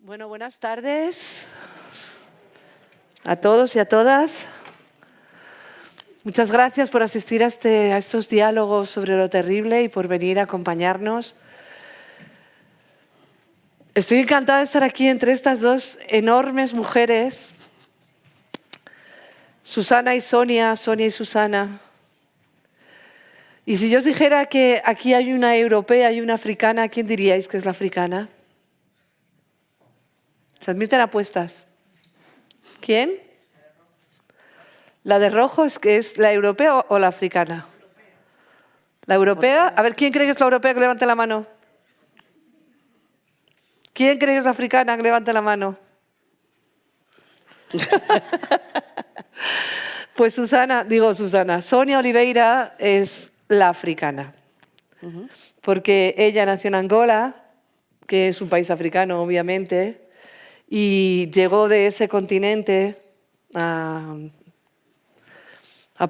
Bueno, buenas tardes a todos y a todas. Muchas gracias por asistir a estos diálogos sobre lo terrible y por venir a acompañarnos. Estoy encantada de estar aquí entre estas dos enormes mujeres, Susana y Sonia, Sonia y Susana. Y si yo os dijera que aquí hay una europea y una africana, ¿quién diríais que es la africana? ¿Se admiten apuestas? ¿Quién? ¿La de rojo es la europea o la africana? ¿La europea? A ver, ¿quién cree que es la europea? Que levante la mano. ¿Quién cree que es la africana? Que levante la mano. Pues Sonia Oliveira es la africana. Porque ella nació en Angola, que es un país africano, obviamente, y llegó de ese continente a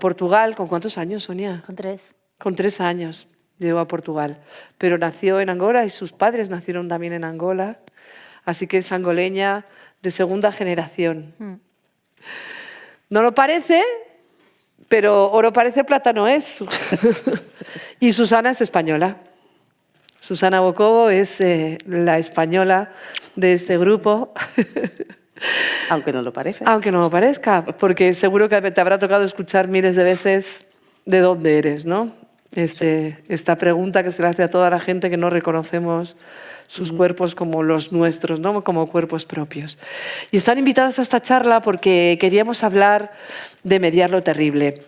Portugal. ¿Con cuántos años, Sonia? Con 3. Con 3 años llegó a Portugal, pero nació en Angola y sus padres nacieron también en Angola, así que es angoleña de segunda generación. No lo parece, pero oro parece, plata no es. Y Susana es española. Susana Bocobo es la española de este grupo. Aunque no lo parece. Aunque no lo parezca, porque seguro que te habrá tocado escuchar miles de veces de dónde eres, ¿no? Esta pregunta que se le hace a toda la gente que no reconocemos sus cuerpos como los nuestros, ¿no? Como cuerpos propios. Y están invitadas a esta charla porque queríamos hablar de mediar lo terrible.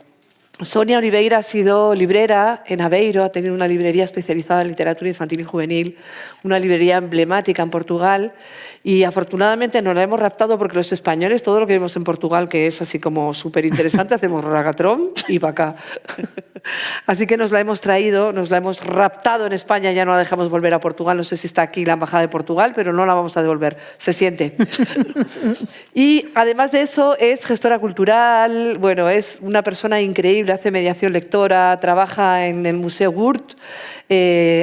Sonia Oliveira ha sido librera en Aveiro, ha tenido una librería especializada en literatura infantil y juvenil, una librería emblemática en Portugal, y afortunadamente nos la hemos raptado porque los españoles, todo lo que vemos en Portugal, que es así como súper interesante, hacemos ragatrón y para acá. Así que nos la hemos traído, nos la hemos raptado en España, ya no la dejamos volver a Portugal, no sé si está aquí la embajada de Portugal, pero no la vamos a devolver, se siente. Y además de eso es gestora cultural, bueno, es una persona increíble, hace mediación lectora, trabaja en el Museo Gurt,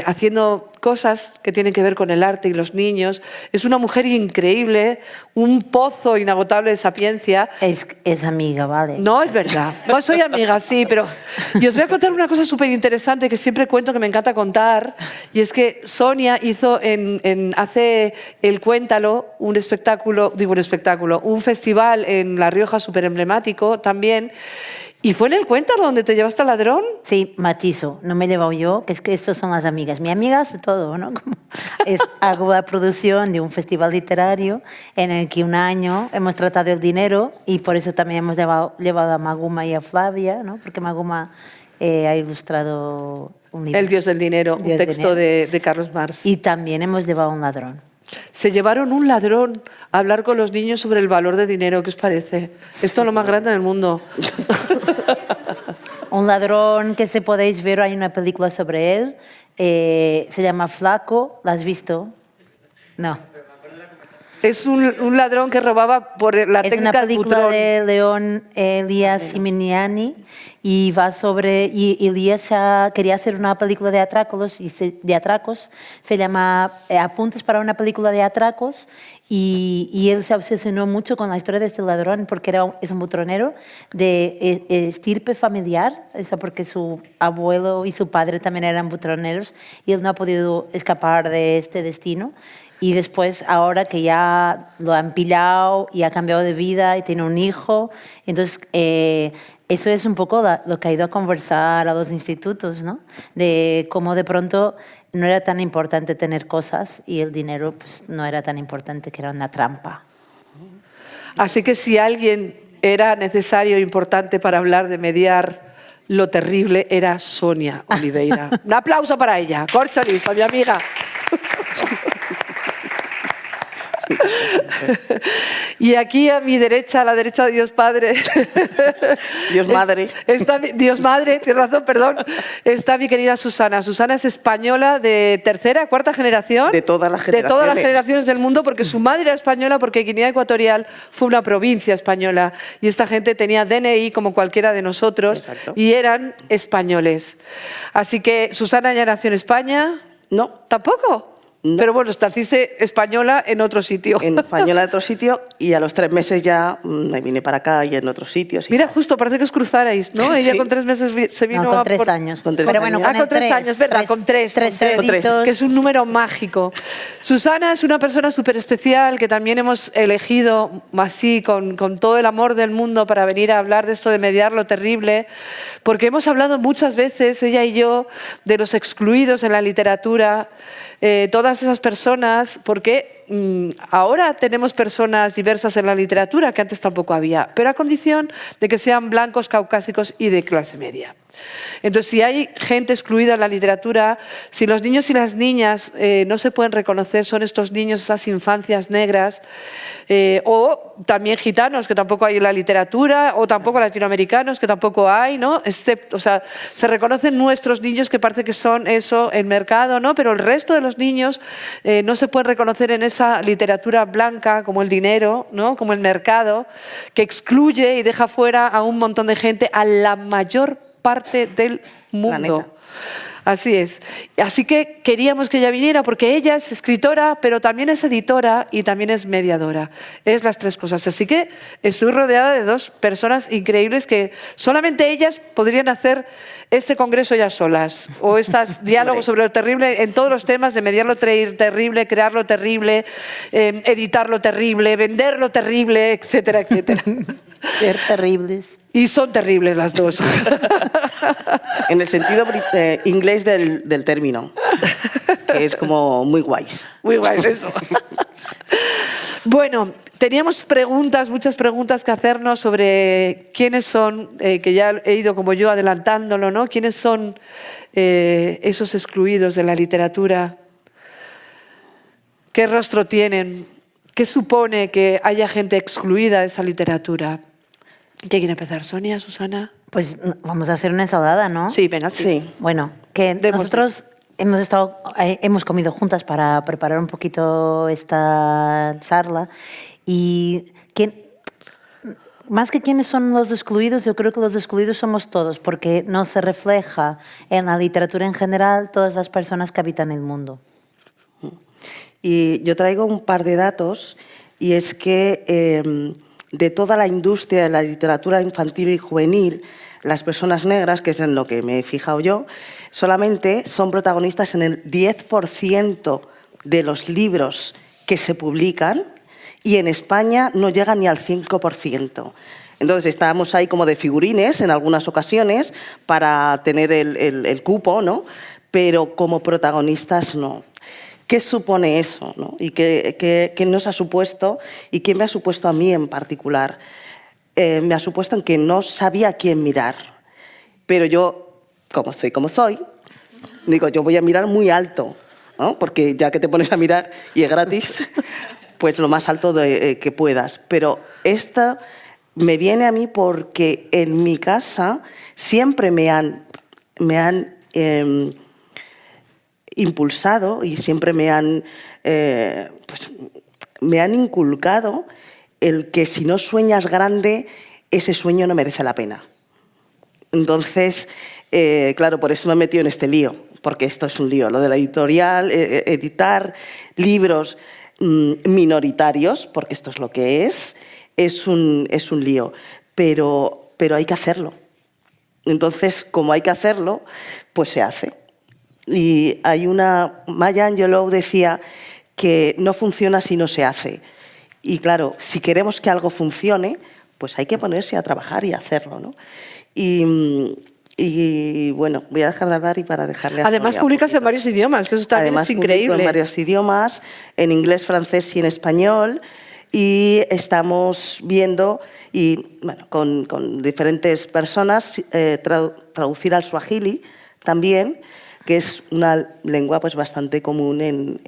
haciendo cosas que tienen que ver con el arte y los niños. Es una mujer increíble, un pozo inagotable de sapiencia. Es amiga, ¿vale? No, es verdad. No soy amiga, sí, pero... Y os voy a contar una cosa súper interesante que siempre cuento, que me encanta contar, y es que Sonia hizo hace el Cuéntalo, un festival en La Rioja súper emblemático también. ¿Y fue en el Cuéntalo donde te llevaste al ladrón? Sí, matizo, no me he llevado yo, que es que estos son las amigas. Mi amiga hace todo, ¿no? Hago la producción de un festival literario en el que un año hemos tratado el dinero y por eso también hemos llevado a Maguma y a Flavia, ¿no? Porque Maguma ha ilustrado un libro. El Dios del Dinero, un texto de Carlos Marx. Y también hemos llevado a un ladrón. Se llevaron un ladrón a hablar con los niños sobre el valor de dinero. ¿Qué os parece? Esto es lo más grande del mundo. Un ladrón que se podéis ver, hay una película sobre él, se llama Flaco, ¿la has visto? No. Es un ladrón que robaba por la técnica del putrón. Es una película de León Elías Siminiani y va sobre... Y Elías quería hacer una película de atracos, se llama Apuntes para una película de atracos, y él se obsesionó mucho con la historia de este ladrón porque es un butronero de estirpe familiar, eso porque su abuelo y su padre también eran butroneros y él no ha podido escapar de este destino. Y después, ahora que ya lo han pillado y ha cambiado de vida y tiene un hijo, entonces eso es un poco lo que ha ido a conversar a los institutos, ¿no? De cómo de pronto no era tan importante tener cosas y el dinero pues, no era tan importante, que era una trampa. Así que si alguien era necesario e importante para hablar de mediar lo terrible, era Sonia Oliveira. Un aplauso para ella. Corcholis, para mi amiga. Y aquí a mi derecha, a la derecha de Dios Padre. Dios Madre. Dios Madre, tienes razón, perdón. Está mi querida Susana. Susana es española de tercera, cuarta generación. De todas las generaciones. De todas las generaciones del mundo, porque su madre era española, porque Guinea Ecuatorial fue una provincia española. Y esta gente tenía DNI como cualquiera de nosotros. Exacto. Y eran españoles. Así que, ¿Susana ya nació en España? No. ¿Tampoco? Pero bueno, naciste española en otro sitio. En español en otro sitio y a los 3 meses ya me vine para acá y en otros sitios. Mira, justo, parece que os cruzarais, ¿no? Ella Sí. con 3 meses se vino No, con a 3 por- años. Con 3 Pero bueno, años. con, con 3 años, ¿verdad? Con 3. Tres cerditos. Que es un número mágico. Susana es una persona súper especial que también hemos elegido así, con todo el amor del mundo, para venir a hablar de esto de mediar lo terrible, porque hemos hablado muchas veces, ella y yo, de los excluidos en la literatura, todas esas personas, porque ahora tenemos personas diversas en la literatura, que antes tampoco había, pero a condición de que sean blancos, caucásicos y de clase media. Entonces, si hay gente excluida en la literatura, si los niños y las niñas no se pueden reconocer, son estos niños, esas infancias negras, o también gitanos, que tampoco hay en la literatura, o tampoco latinoamericanos, que tampoco hay, ¿no? O sea, se reconocen nuestros niños, que parece que son eso, el mercado, ¿no? Pero el resto de los niños no se pueden reconocer en esa literatura blanca, como el dinero, ¿no? Como el mercado, que excluye y deja fuera a un montón de gente, a la mayor parte del mundo. Planeta. Así es. Así que queríamos que ella viniera porque ella es escritora, pero también es editora y también es mediadora. Es las 3 cosas. Así que estoy rodeada de 2 personas increíbles que solamente ellas podrían hacer este congreso ya solas, o estos diálogos sobre lo terrible en todos los temas de mediar lo terrible, crear lo terrible, editar lo terrible, vender lo terrible, etcétera, etcétera. Ser terribles. Y son terribles las 2. En el sentido inglés del término, que es como muy guays. Muy guay eso. Bueno, teníamos preguntas, muchas preguntas que hacernos sobre quiénes son, que ya he ido como yo adelantándolo, ¿no? ¿Quiénes son esos excluidos de la literatura? ¿Qué rostro tienen? ¿Qué supone que haya gente excluida de esa literatura? ¿Qué quiere empezar? ¿Sonia, Susana? Pues vamos a hacer una ensalada, ¿no? Sí, venga, sí. Sí. Bueno, que Démosle. nosotros hemos comido juntas para preparar un poquito esta charla y más que quiénes son los excluidos, yo creo que los excluidos somos todos, porque no se refleja en la literatura en general todas las personas que habitan el mundo. Y yo traigo un par de datos, y es que de toda la industria de la literatura infantil y juvenil, las personas negras, que es en lo que me he fijado yo, solamente son protagonistas en el 10% de los libros que se publican, y en España no llegan ni al 5%. Entonces estábamos ahí como de figurines en algunas ocasiones para tener el cupo, ¿no? Pero como protagonistas no. ¿Qué supone eso, ¿no? ¿Y qué nos ha supuesto? ¿Y qué me ha supuesto a mí en particular? Me ha supuesto en que no sabía a quién mirar. Pero yo, como soy, digo, yo voy a mirar muy alto, ¿no? Porque ya que te pones a mirar y es gratis, pues lo más alto que puedas. Pero esta me viene a mí porque en mi casa siempre me han impulsado y siempre me han inculcado el que si no sueñas grande, ese sueño no merece la pena. Entonces, claro, por eso me he metido en este lío, porque esto es un lío, lo de la editorial, editar libros minoritarios, porque esto es lo que es un lío, pero hay que hacerlo. Entonces, como hay que hacerlo, pues se hace. Y Maya Angelou decía que no funciona si no se hace. Y claro, si queremos que algo funcione, pues hay que ponerse a trabajar y hacerlo, ¿no? Y bueno, voy a dejar de hablar y para dejarle a Además Sonia publicas un en varios idiomas, que eso también Además, es increíble. publico en varios idiomas, en inglés, francés y en español. Y estamos viendo, y bueno, con diferentes personas, traducir al suajili también, que es una lengua pues bastante común en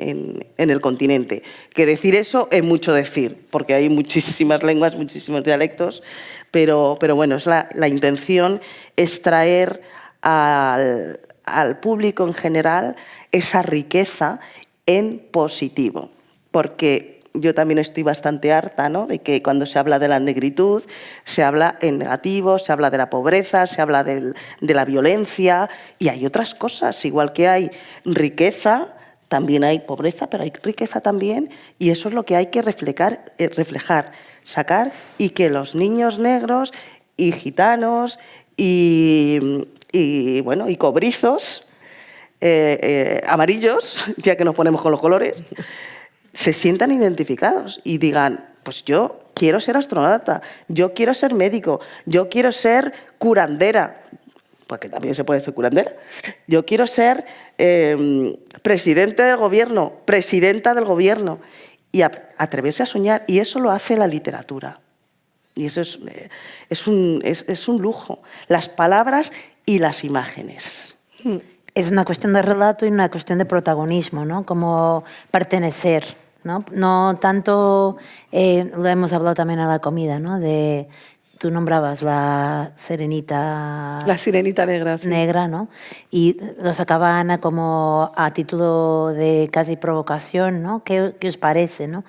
el continente. Que decir eso es mucho decir, porque hay muchísimas lenguas, muchísimos dialectos, pero bueno, la intención es traer al público en general esa riqueza en positivo, porque yo también estoy bastante harta, ¿no?, de que cuando se habla de la negritud se habla en negativo, se habla de la pobreza, se habla de la violencia, y hay otras cosas, igual que hay riqueza, también hay pobreza, pero hay riqueza también, y eso es lo que hay que reflejar, sacar, y que los niños negros y gitanos y cobrizos, amarillos, ya que nos ponemos con los colores, se sientan identificados y digan, pues yo quiero ser astronauta, yo quiero ser médico, yo quiero ser curandera, porque también se puede ser curandera, yo quiero ser presidente del gobierno, presidenta del gobierno, y atreverse a soñar, y eso lo hace la literatura. Y eso es un lujo, las palabras y las imágenes. Es una cuestión de relato y una cuestión de protagonismo, ¿no? Como pertenecer, ¿no? No tanto, lo hemos hablado también a la comida, ¿no? Tú nombrabas la sirenita... La sirenita negra, sí. Negra, ¿no? Y lo sacaba Ana como a título de casi provocación, ¿no? ¿Qué os parece, no?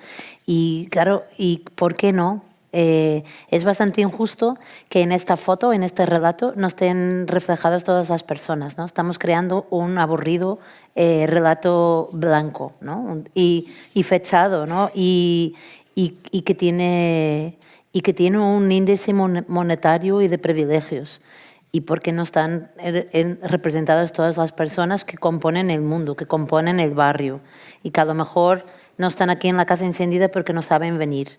Y claro, ¿y por qué no? Es bastante injusto que en esta foto, en este relato, no estén reflejadas todas las personas, ¿no? Estamos creando un aburrido relato blanco, ¿no? Y fechado, ¿no? Y que tiene un índice monetario y de privilegios. ¿Y por qué no están representadas todas las personas que componen el mundo, que componen el barrio? Y que a lo mejor no están aquí en la casa encendida porque no saben venir.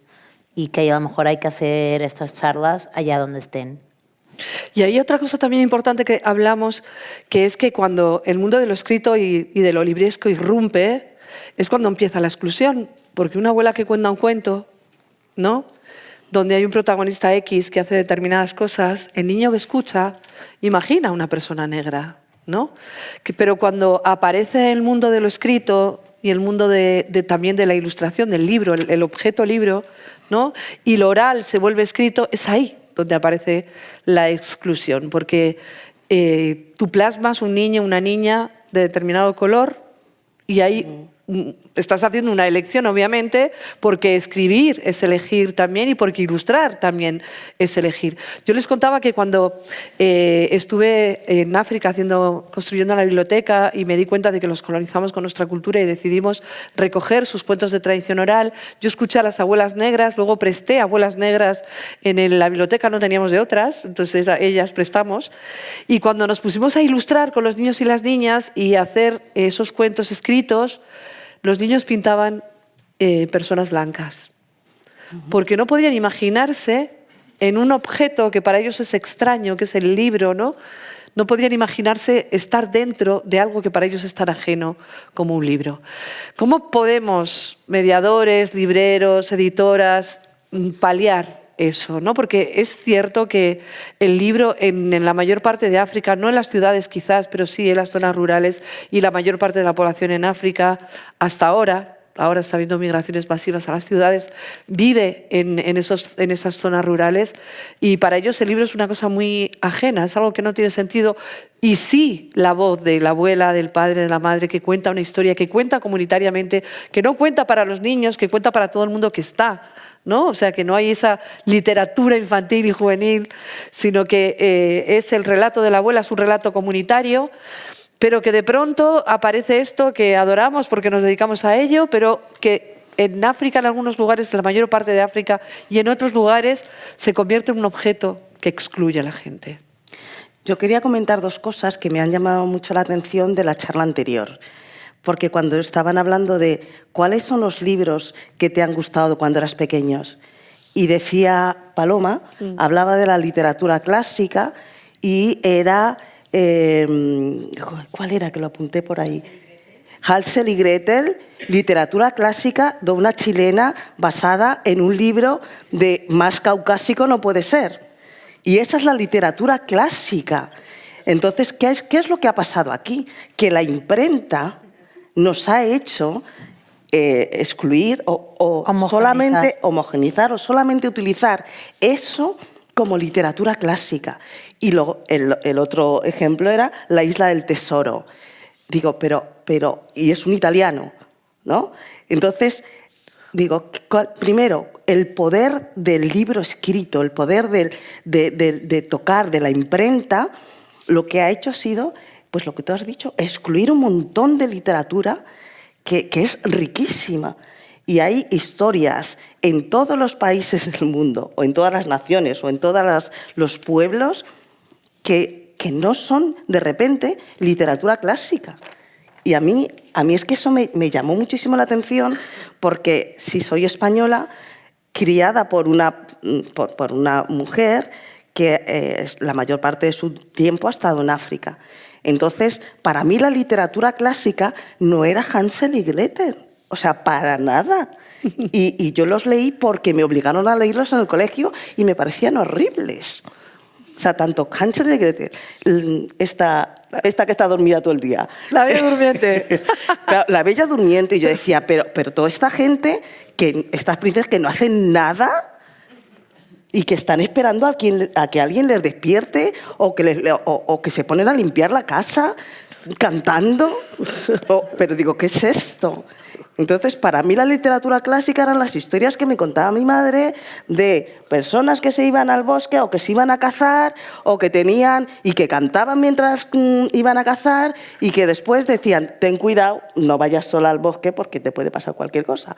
Y que a lo mejor hay que hacer estas charlas allá donde estén. Y hay otra cosa también importante que hablamos, que es que cuando el mundo de lo escrito y de lo libresco irrumpe, es cuando empieza la exclusión. Porque una abuela que cuenta un cuento, ¿no?, donde hay un protagonista X que hace determinadas cosas, el niño que escucha imagina a una persona negra, ¿no? Pero cuando aparece el mundo de lo escrito y el mundo también de la ilustración, del libro, el objeto libro, ¿no?, y lo oral se vuelve escrito, es ahí donde aparece la exclusión, porque tú plasmas un niño, una niña de determinado color y ahí estás haciendo una elección, obviamente, porque escribir es elegir también y porque ilustrar también es elegir. Yo les contaba que cuando estuve en África construyendo la biblioteca y me di cuenta de que los colonizamos con nuestra cultura y decidimos recoger sus cuentos de tradición oral, yo escuché a las abuelas negras, luego presté a abuelas negras en la biblioteca, no teníamos de otras, entonces ellas prestamos, y cuando nos pusimos a ilustrar con los niños y las niñas y a hacer esos cuentos escritos, los niños pintaban personas blancas, porque no podían imaginarse en un objeto que para ellos es extraño, que es el libro, ¿no? No podían imaginarse estar dentro de algo que para ellos es tan ajeno como un libro. ¿Cómo podemos, mediadores, libreros, editoras, paliar eso, ¿no? Porque es cierto que el libro en la mayor parte de África, no en las ciudades quizás, pero sí en las zonas rurales, y la mayor parte de la población en África, hasta ahora está habiendo migraciones masivas a las ciudades, vive en esas zonas rurales, y para ellos el libro es una cosa muy ajena, es algo que no tiene sentido. Y sí, la voz de la abuela, del padre, de la madre, que cuenta una historia, que cuenta comunitariamente, que no cuenta para los niños, que cuenta para todo el mundo que está, ¿no? O sea, que no hay esa literatura infantil y juvenil, sino que es el relato de la abuela, es un relato comunitario, pero que de pronto aparece esto que adoramos porque nos dedicamos a ello, pero que en África, en algunos lugares, en la mayor parte de África y en otros lugares, se convierte en un objeto que excluye a la gente. Yo quería comentar dos cosas que me han llamado mucho la atención de la charla anterior. Porque cuando estaban hablando de cuáles son los libros que te han gustado cuando eras pequeños, y decía Paloma, hablaba de la literatura clásica y era... ¿cuál era que lo apunté por ahí? Hansel y Gretel, literatura clásica de una chilena basada en un libro de más caucásico no puede ser. Y esa es la literatura clásica. Entonces, ¿qué es lo que ha pasado aquí? Que la imprenta nos ha hecho excluir o solamente homogeneizar o solamente utilizar eso como literatura clásica. Y luego el otro ejemplo era La isla del tesoro. Digo, pero y es un italiano, ¿no? Entonces, digo, primero, el poder del libro escrito, el poder de tocar, de la imprenta, lo que ha hecho ha sido, pues lo que tú has dicho, excluir un montón de literatura que es riquísima. Y hay historias en todos los países del mundo, o en todas las naciones, o en todos los pueblos, que no son, de repente, literatura clásica. Y a mí es que eso me llamó muchísimo la atención, porque si soy española, criada por una mujer que la mayor parte de su tiempo ha estado en África. Entonces, para mí la literatura clásica no era Hansel y Gretel, o sea, para nada. Y yo los leí porque me obligaron a leerlos en el colegio y me parecían horribles. O sea, tanto Hansel y Gretel, esta que está dormida todo el día. La Bella Durmiente. La Bella Durmiente. Y yo decía, pero toda esta gente, estas princesas que no hacen nada y que están esperando a que alguien les despierte o que se ponen a limpiar la casa cantando. Pero digo, ¿qué es esto? Entonces, para mí la literatura clásica eran las historias que me contaba mi madre de personas que se iban al bosque o que se iban a cazar o que tenían y que cantaban mientras iban a cazar y que después decían, ten cuidado, no vayas sola al bosque porque te puede pasar cualquier cosa.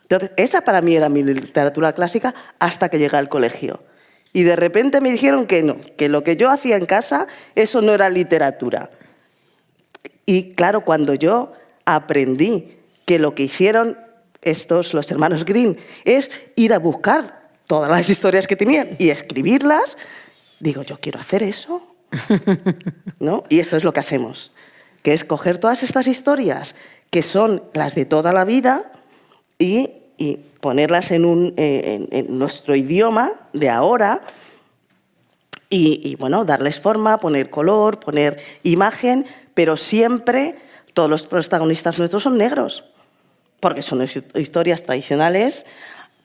Entonces, esa para mí era mi literatura clásica hasta que llegué al colegio. Y de repente me dijeron que no, que lo que yo hacía en casa, eso no era literatura. Y claro, cuando yo aprendí que lo que hicieron los hermanos Grimm, es ir a buscar todas las historias que tenían y escribirlas, digo, yo quiero hacer eso, ¿no? Y esto es lo que hacemos, que es coger todas estas historias que son las de toda la vida y ponerlas en nuestro idioma de ahora y, bueno, darles forma, poner color, poner imagen, pero siempre todos los protagonistas nuestros son negros, porque son historias tradicionales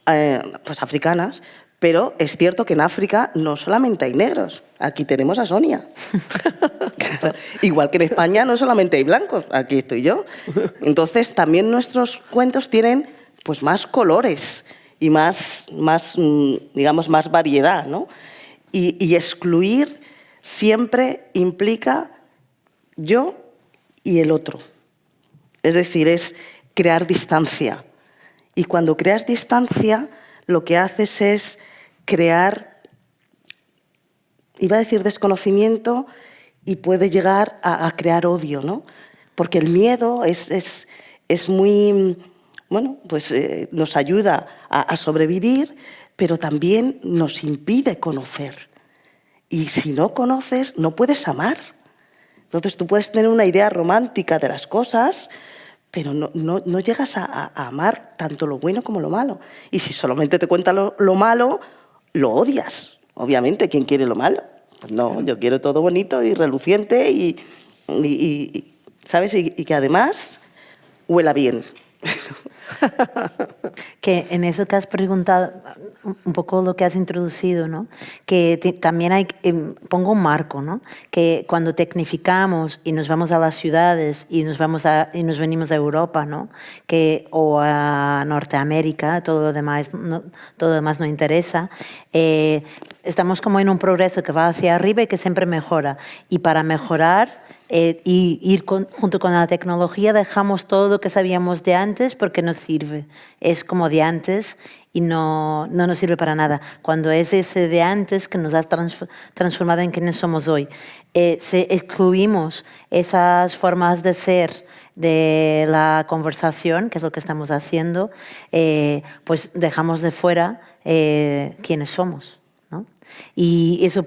pues africanas, pero es cierto que en África no solamente hay negros, aquí tenemos a Sonia. Igual que en España no solamente hay blancos, aquí estoy yo. Entonces también nuestros cuentos tienen pues más colores y más digamos, más variedad, ¿no? Y excluir siempre implica yo y el otro. Es decir, es crear distancia. Y cuando creas distancia, lo que haces es crear, iba a decir desconocimiento, y puede llegar a crear odio, ¿no? Porque el miedo es muy, bueno, pues nos ayuda a sobrevivir, pero también nos impide conocer. Y si no conoces, no puedes amar. Entonces tú puedes tener una idea romántica de las cosas, pero no llegas a amar tanto lo bueno como lo malo. Y si solamente te cuenta lo malo, lo odias. Obviamente, ¿quién quiere lo malo? Pues no, yo quiero todo bonito y reluciente y ¿sabes? Y que además huela bien. Que en eso que has preguntado, un poco lo que has introducido, ¿no? Que también hay, pongo un marco, ¿no? Que cuando tecnificamos y nos vamos a las ciudades y nos venimos a Europa, ¿no? O a Norteamérica, todo lo demás no interesa. Estamos como en un progreso que va hacia arriba y que siempre mejora. Y para mejorar y ir junto con la tecnología dejamos todo lo que sabíamos de antes porque nos sirve. Es como de antes y no nos sirve para nada. Cuando es ese de antes que nos ha transformado en quienes somos hoy. Excluimos esas formas de ser de la conversación, que es lo que estamos haciendo, pues dejamos de fuera quienes somos. ¿No? Y eso,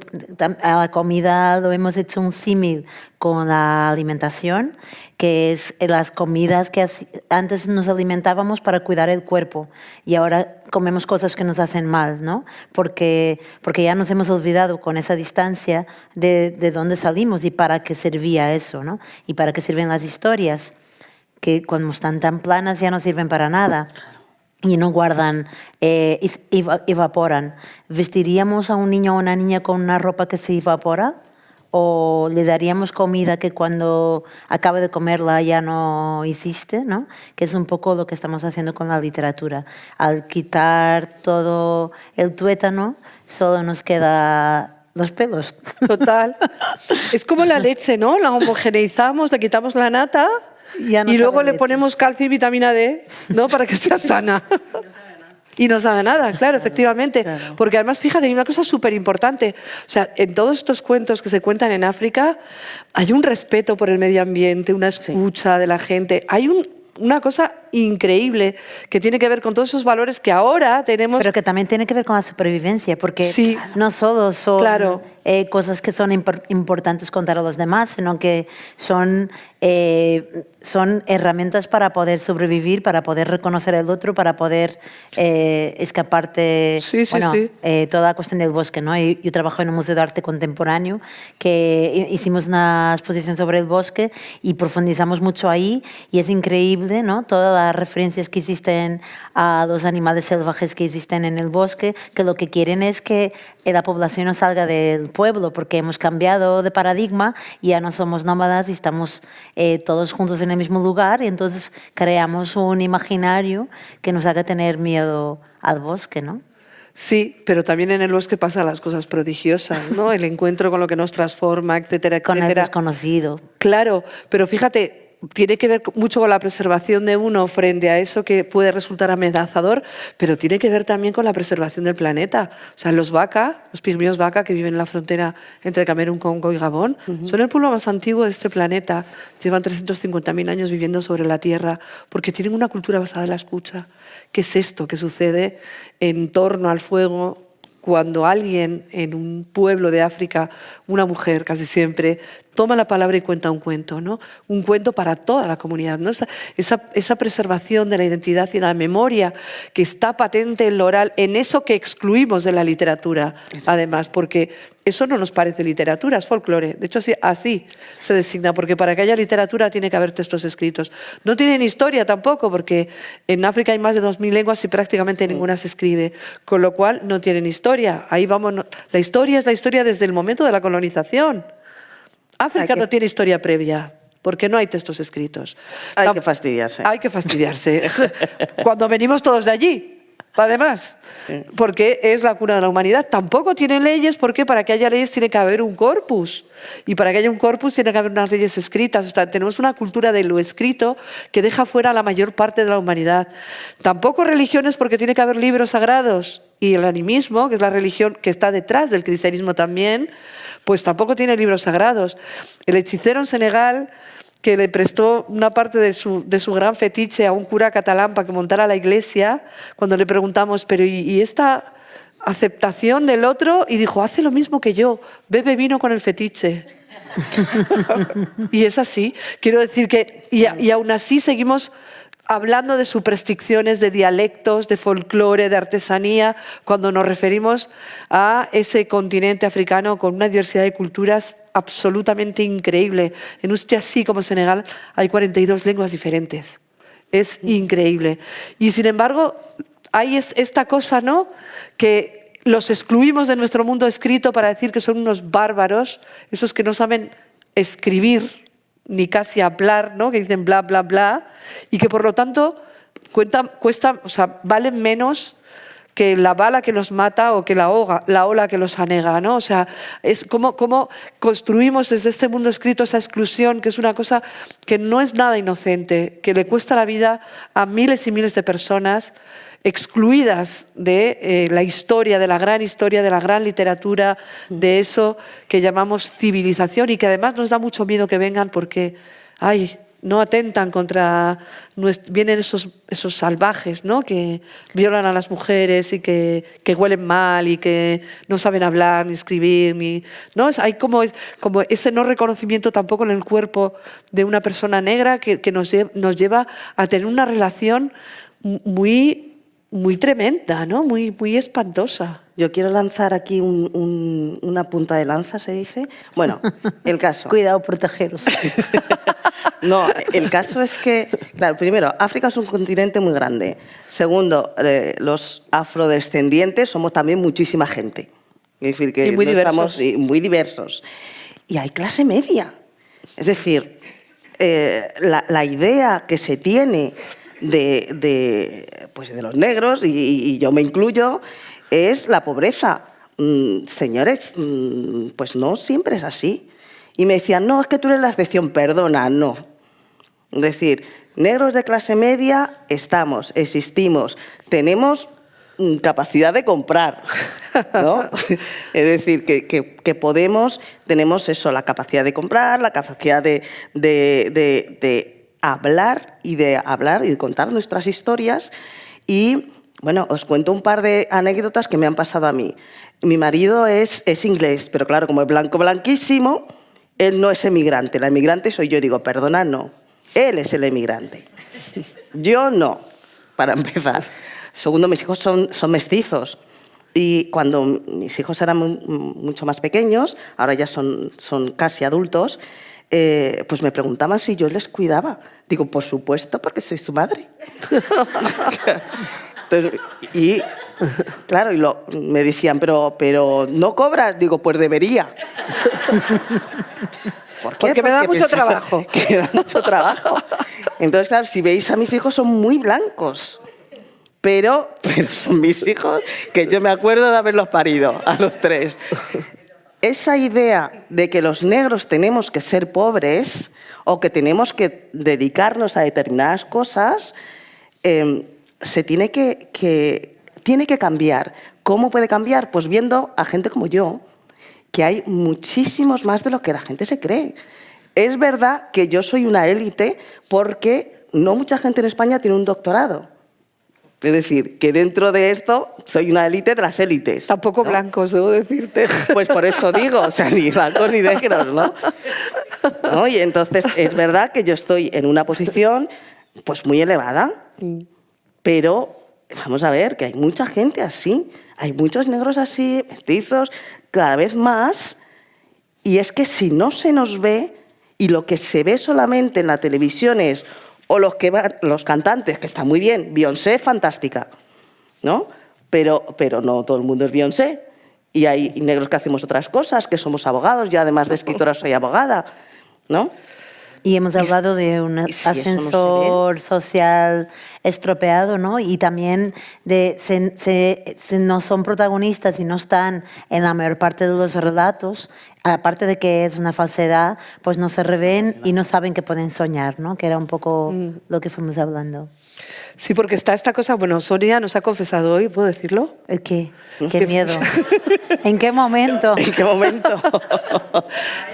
a la comida lo hemos hecho un símil con la alimentación, que es las comidas que antes nos alimentábamos para cuidar el cuerpo y ahora comemos cosas que nos hacen mal, ¿no? Porque ya nos hemos olvidado con esa distancia de dónde salimos y para qué servía eso, ¿no? Y para qué sirven las historias, que cuando están tan planas ya no sirven para nada. Y no guardan, evaporan. ¿Vestiríamos a un niño o una niña con una ropa que se evapora? ¿O le daríamos comida que cuando acaba de comerla ya no existe? ¿No? Que es un poco lo que estamos haciendo con la literatura. Al quitar todo el tuétano, solo nos queda los pelos. Total. Es como la leche, ¿no? La homogeneizamos, le quitamos la nata Ya no y luego sabe le leche. ponemos calcio y vitamina D, ¿no? Para que sea sana. Y no sabe nada, claro, efectivamente. claro. Porque además, fíjate, hay una cosa súper importante. O sea, en todos estos cuentos que se cuentan en África hay un respeto por el medio ambiente, una escucha de la gente. Hay una cosa increíble que tiene que ver con todos esos valores que ahora tenemos. Pero que también tiene que ver con la supervivencia, porque Sí. no solo son Claro. cosas que son importantes contar a los demás, sino que son herramientas para poder sobrevivir, para poder reconocer al otro, para poder escaparte. Sí, sí, bueno, sí. toda la cuestión del bosque, ¿no? Yo trabajo en un museo de arte contemporáneo que hicimos una exposición sobre el bosque y profundizamos mucho ahí y es increíble, ¿no? Todas las referencias que existen a los animales salvajes que existen en el bosque, que lo que quieren es que la población no salga del pueblo porque hemos cambiado de paradigma y ya no somos nómadas y estamos todos juntos en el mismo lugar y entonces creamos un imaginario que nos haga tener miedo al bosque, ¿no? Sí, pero también en el bosque pasan las cosas prodigiosas, ¿no? El encuentro con lo que nos transforma, etcétera, Con el etcétera. desconocido. Claro, pero fíjate, tiene que ver mucho con la preservación de uno frente a eso que puede resultar amenazador, pero tiene que ver también con la preservación del planeta. O sea, los pigmeos vaca que viven en la frontera entre Camerún, Congo y Gabón, son el pueblo más antiguo de este planeta. Llevan 350.000 años viviendo sobre la Tierra porque tienen una cultura basada en la escucha. ¿Qué es esto que sucede en torno al fuego? Cuando alguien en un pueblo de África, una mujer casi siempre, toma la palabra y cuenta un cuento, ¿no? Un cuento para toda la comunidad, ¿no? Esa preservación de la identidad y la memoria que está patente en lo oral, en eso que excluimos de la literatura, además, porque eso no nos parece literatura, es folclore. De hecho, así se designa, porque para que haya literatura tiene que haber textos escritos. No tienen historia tampoco, porque en África hay más de 2.000 lenguas y prácticamente ninguna se escribe, con lo cual no tienen historia. Ahí vamos, la historia es la historia desde el momento de la colonización. África no tiene historia previa, porque no hay textos escritos. Hay que fastidiarse. Hay que fastidiarse. Cuando venimos todos de allí, además, porque es la cuna de la humanidad. Tampoco tiene leyes, porque para que haya leyes tiene que haber un corpus. Y para que haya un corpus tiene que haber unas leyes escritas. O sea, tenemos una cultura de lo escrito que deja fuera a la mayor parte de la humanidad. Tampoco religiones, porque tiene que haber libros sagrados. Y el animismo, que es la religión que está detrás del cristianismo también, pues tampoco tiene libros sagrados. El hechicero en Senegal, que le prestó una parte de su gran fetiche a un cura catalán para que montara la iglesia, cuando le preguntamos, pero ¿y esta aceptación del otro? Y dijo, hace lo mismo que yo, bebe vino con el fetiche. Y es así. Quiero decir que, y aún así seguimos hablando de supersticiones, de dialectos, de folclore, de artesanía, cuando nos referimos a ese continente africano con una diversidad de culturas absolutamente increíble. En un sitio así como Senegal hay 42 lenguas diferentes. Es increíble. Y sin embargo, hay esta cosa, ¿no?, que los excluimos de nuestro mundo escrito para decir que son unos bárbaros, esos que no saben escribir ni casi hablar, ¿no?, que dicen bla, bla, bla, y que por lo tanto valen menos que la bala que los mata o que la ola que los anega, ¿no? O sea, es como construimos desde este mundo escrito esa exclusión, que es una cosa que no es nada inocente, que le cuesta la vida a miles y miles de personas excluidas de la historia, de la gran literatura, de eso que llamamos civilización y que además nos da mucho miedo que vengan porque, no atentan contra... Vienen esos salvajes, ¿no?, que violan a las mujeres y que huelen mal y que no saben hablar ni escribir. ¿No? Hay como ese no reconocimiento tampoco en el cuerpo de una persona negra que nos lleva a tener una relación muy tremenda, ¿no?, muy espantosa. Yo quiero lanzar aquí una punta de lanza, se dice. Bueno, el caso. Cuidado, protegeros. No, el caso es que, claro, primero, África es un continente muy grande. Segundo, los afrodescendientes somos también muchísima gente. Es decir, que y muy diversos. Estamos muy diversos. Y hay clase media. Es decir, la idea que se tiene de los negros, y yo me incluyo, es la pobreza. Señores, pues no siempre es así. Y me decían, no, es que tú eres la excepción, perdona, no. Es decir, negros de clase media estamos, existimos, tenemos capacidad de comprar, ¿no? Es decir, que podemos, tenemos eso, la capacidad de comprar, la capacidad de hablar y de contar nuestras historias. Y, bueno, os cuento un par de anécdotas que me han pasado a mí. Mi marido es inglés, pero claro, como es blanco, blanquísimo, él no es emigrante. La emigrante soy yo. Digo, perdona, no. Él es el emigrante. Yo no, para empezar. Segundo, mis hijos son mestizos. Y cuando mis hijos eran mucho más pequeños, ahora ya son casi adultos, pues me preguntaban si yo les cuidaba. Digo, por supuesto, porque soy su madre. Entonces, y claro, me decían, pero ¿no cobras? Digo, pues debería. ¿Por qué? Porque me da mucho trabajo. Que me da mucho trabajo. Entonces, claro, si veis a mis hijos son muy blancos. Pero son mis hijos que yo me acuerdo de haberlos parido a los 3. Esa idea de que los negros tenemos que ser pobres o que tenemos que dedicarnos a determinadas cosas, tiene que cambiar. ¿Cómo puede cambiar? Pues viendo a gente como yo, que hay muchísimos más de lo que la gente se cree. Es verdad que yo soy una élite porque no mucha gente en España tiene un doctorado. Es decir, que dentro de esto soy una élite de las élites. Tampoco, ¿no? Blancos, debo decirte. Pues por eso digo, o sea, ni blancos ni negros, ¿no? Y entonces es verdad que yo estoy en una posición pues muy elevada, pero vamos a ver que hay mucha gente así, hay muchos negros así, mestizos, cada vez más, y es que si no se nos ve y lo que se ve solamente en la televisión es o los cantantes, que están muy bien, Beyoncé, fantástica, ¿no? Pero no todo el mundo es Beyoncé. Y hay negros que hacemos otras cosas, que somos abogados, yo además de escritora soy abogada, ¿no? Y hemos hablado de un ascensor social estropeado, ¿no? Y también de si no son protagonistas y no están en la mayor parte de los relatos, aparte de que es una falsedad, pues no se revén y no saben que pueden soñar, ¿no? Que era un poco lo que fuimos hablando. Sí, porque está esta cosa, bueno, Sonia nos ha confesado hoy, ¿puedo decirlo? ¿El qué? ¡Qué miedo! ¿En qué momento? ¿En qué momento?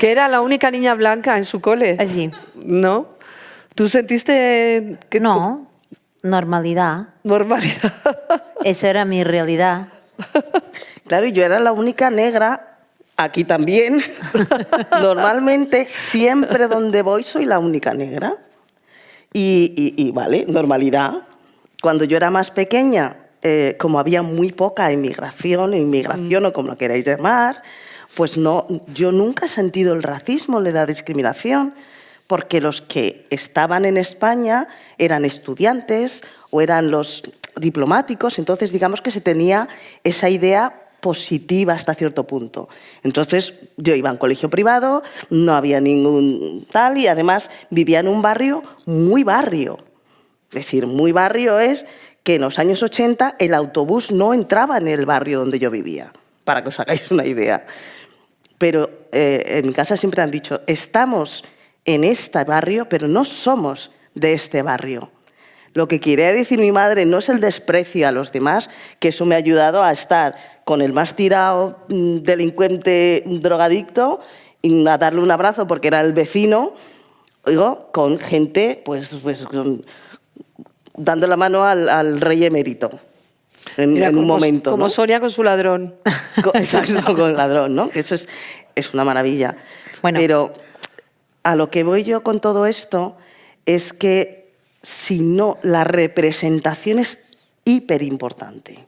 Que era la única niña blanca en su cole. Sí. ¿No? ¿Tú sentiste que...? No, normalidad. Normalidad. Esa era mi realidad. Claro, y yo era la única negra, aquí también. Normalmente, siempre donde voy soy la única negra. Y vale, normalidad. Cuando yo era más pequeña, como había muy poca inmigración o como lo queráis llamar, pues no, yo nunca he sentido el racismo ni la discriminación, porque los que estaban en España eran estudiantes o eran los diplomáticos, entonces digamos que se tenía esa idea positiva hasta cierto punto. Entonces yo iba a un colegio privado, no había ningún tal y además vivía en un barrio muy barrio. Es decir, muy barrio es que en los años 80 el autobús no entraba en el barrio donde yo vivía, para que os hagáis una idea. Pero en mi casa siempre han dicho, estamos en este barrio, pero no somos de este barrio. Lo que quiere decir mi madre no es el desprecio a los demás, que eso me ha ayudado a estar con el más tirado delincuente drogadicto y a darle un abrazo porque era el vecino, oigo, con gente pues dando la mano al rey emérito en un momento. Como ¿no? Sonia con su ladrón. Exacto, con el ladrón, ¿no? Eso es una maravilla. Bueno. Pero a lo que voy yo con todo esto es que si no, la representación es hiper importante.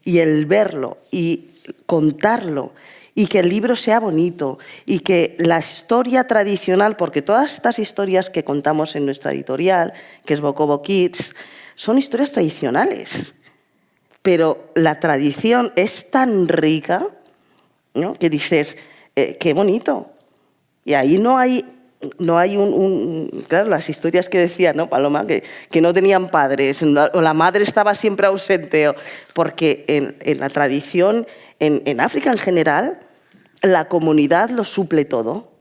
Y el verlo y contarlo y que el libro sea bonito y que la historia tradicional, porque todas estas historias que contamos en nuestra editorial, que es Bocobo Kids, son historias tradicionales. Pero la tradición es tan rica, ¿no? Que dices, qué bonito. Y ahí no hay claro, las historias que decía, ¿no, Paloma? Que no tenían padres, o la madre estaba siempre ausente, porque en la tradición, en África en general, la comunidad lo suple todo.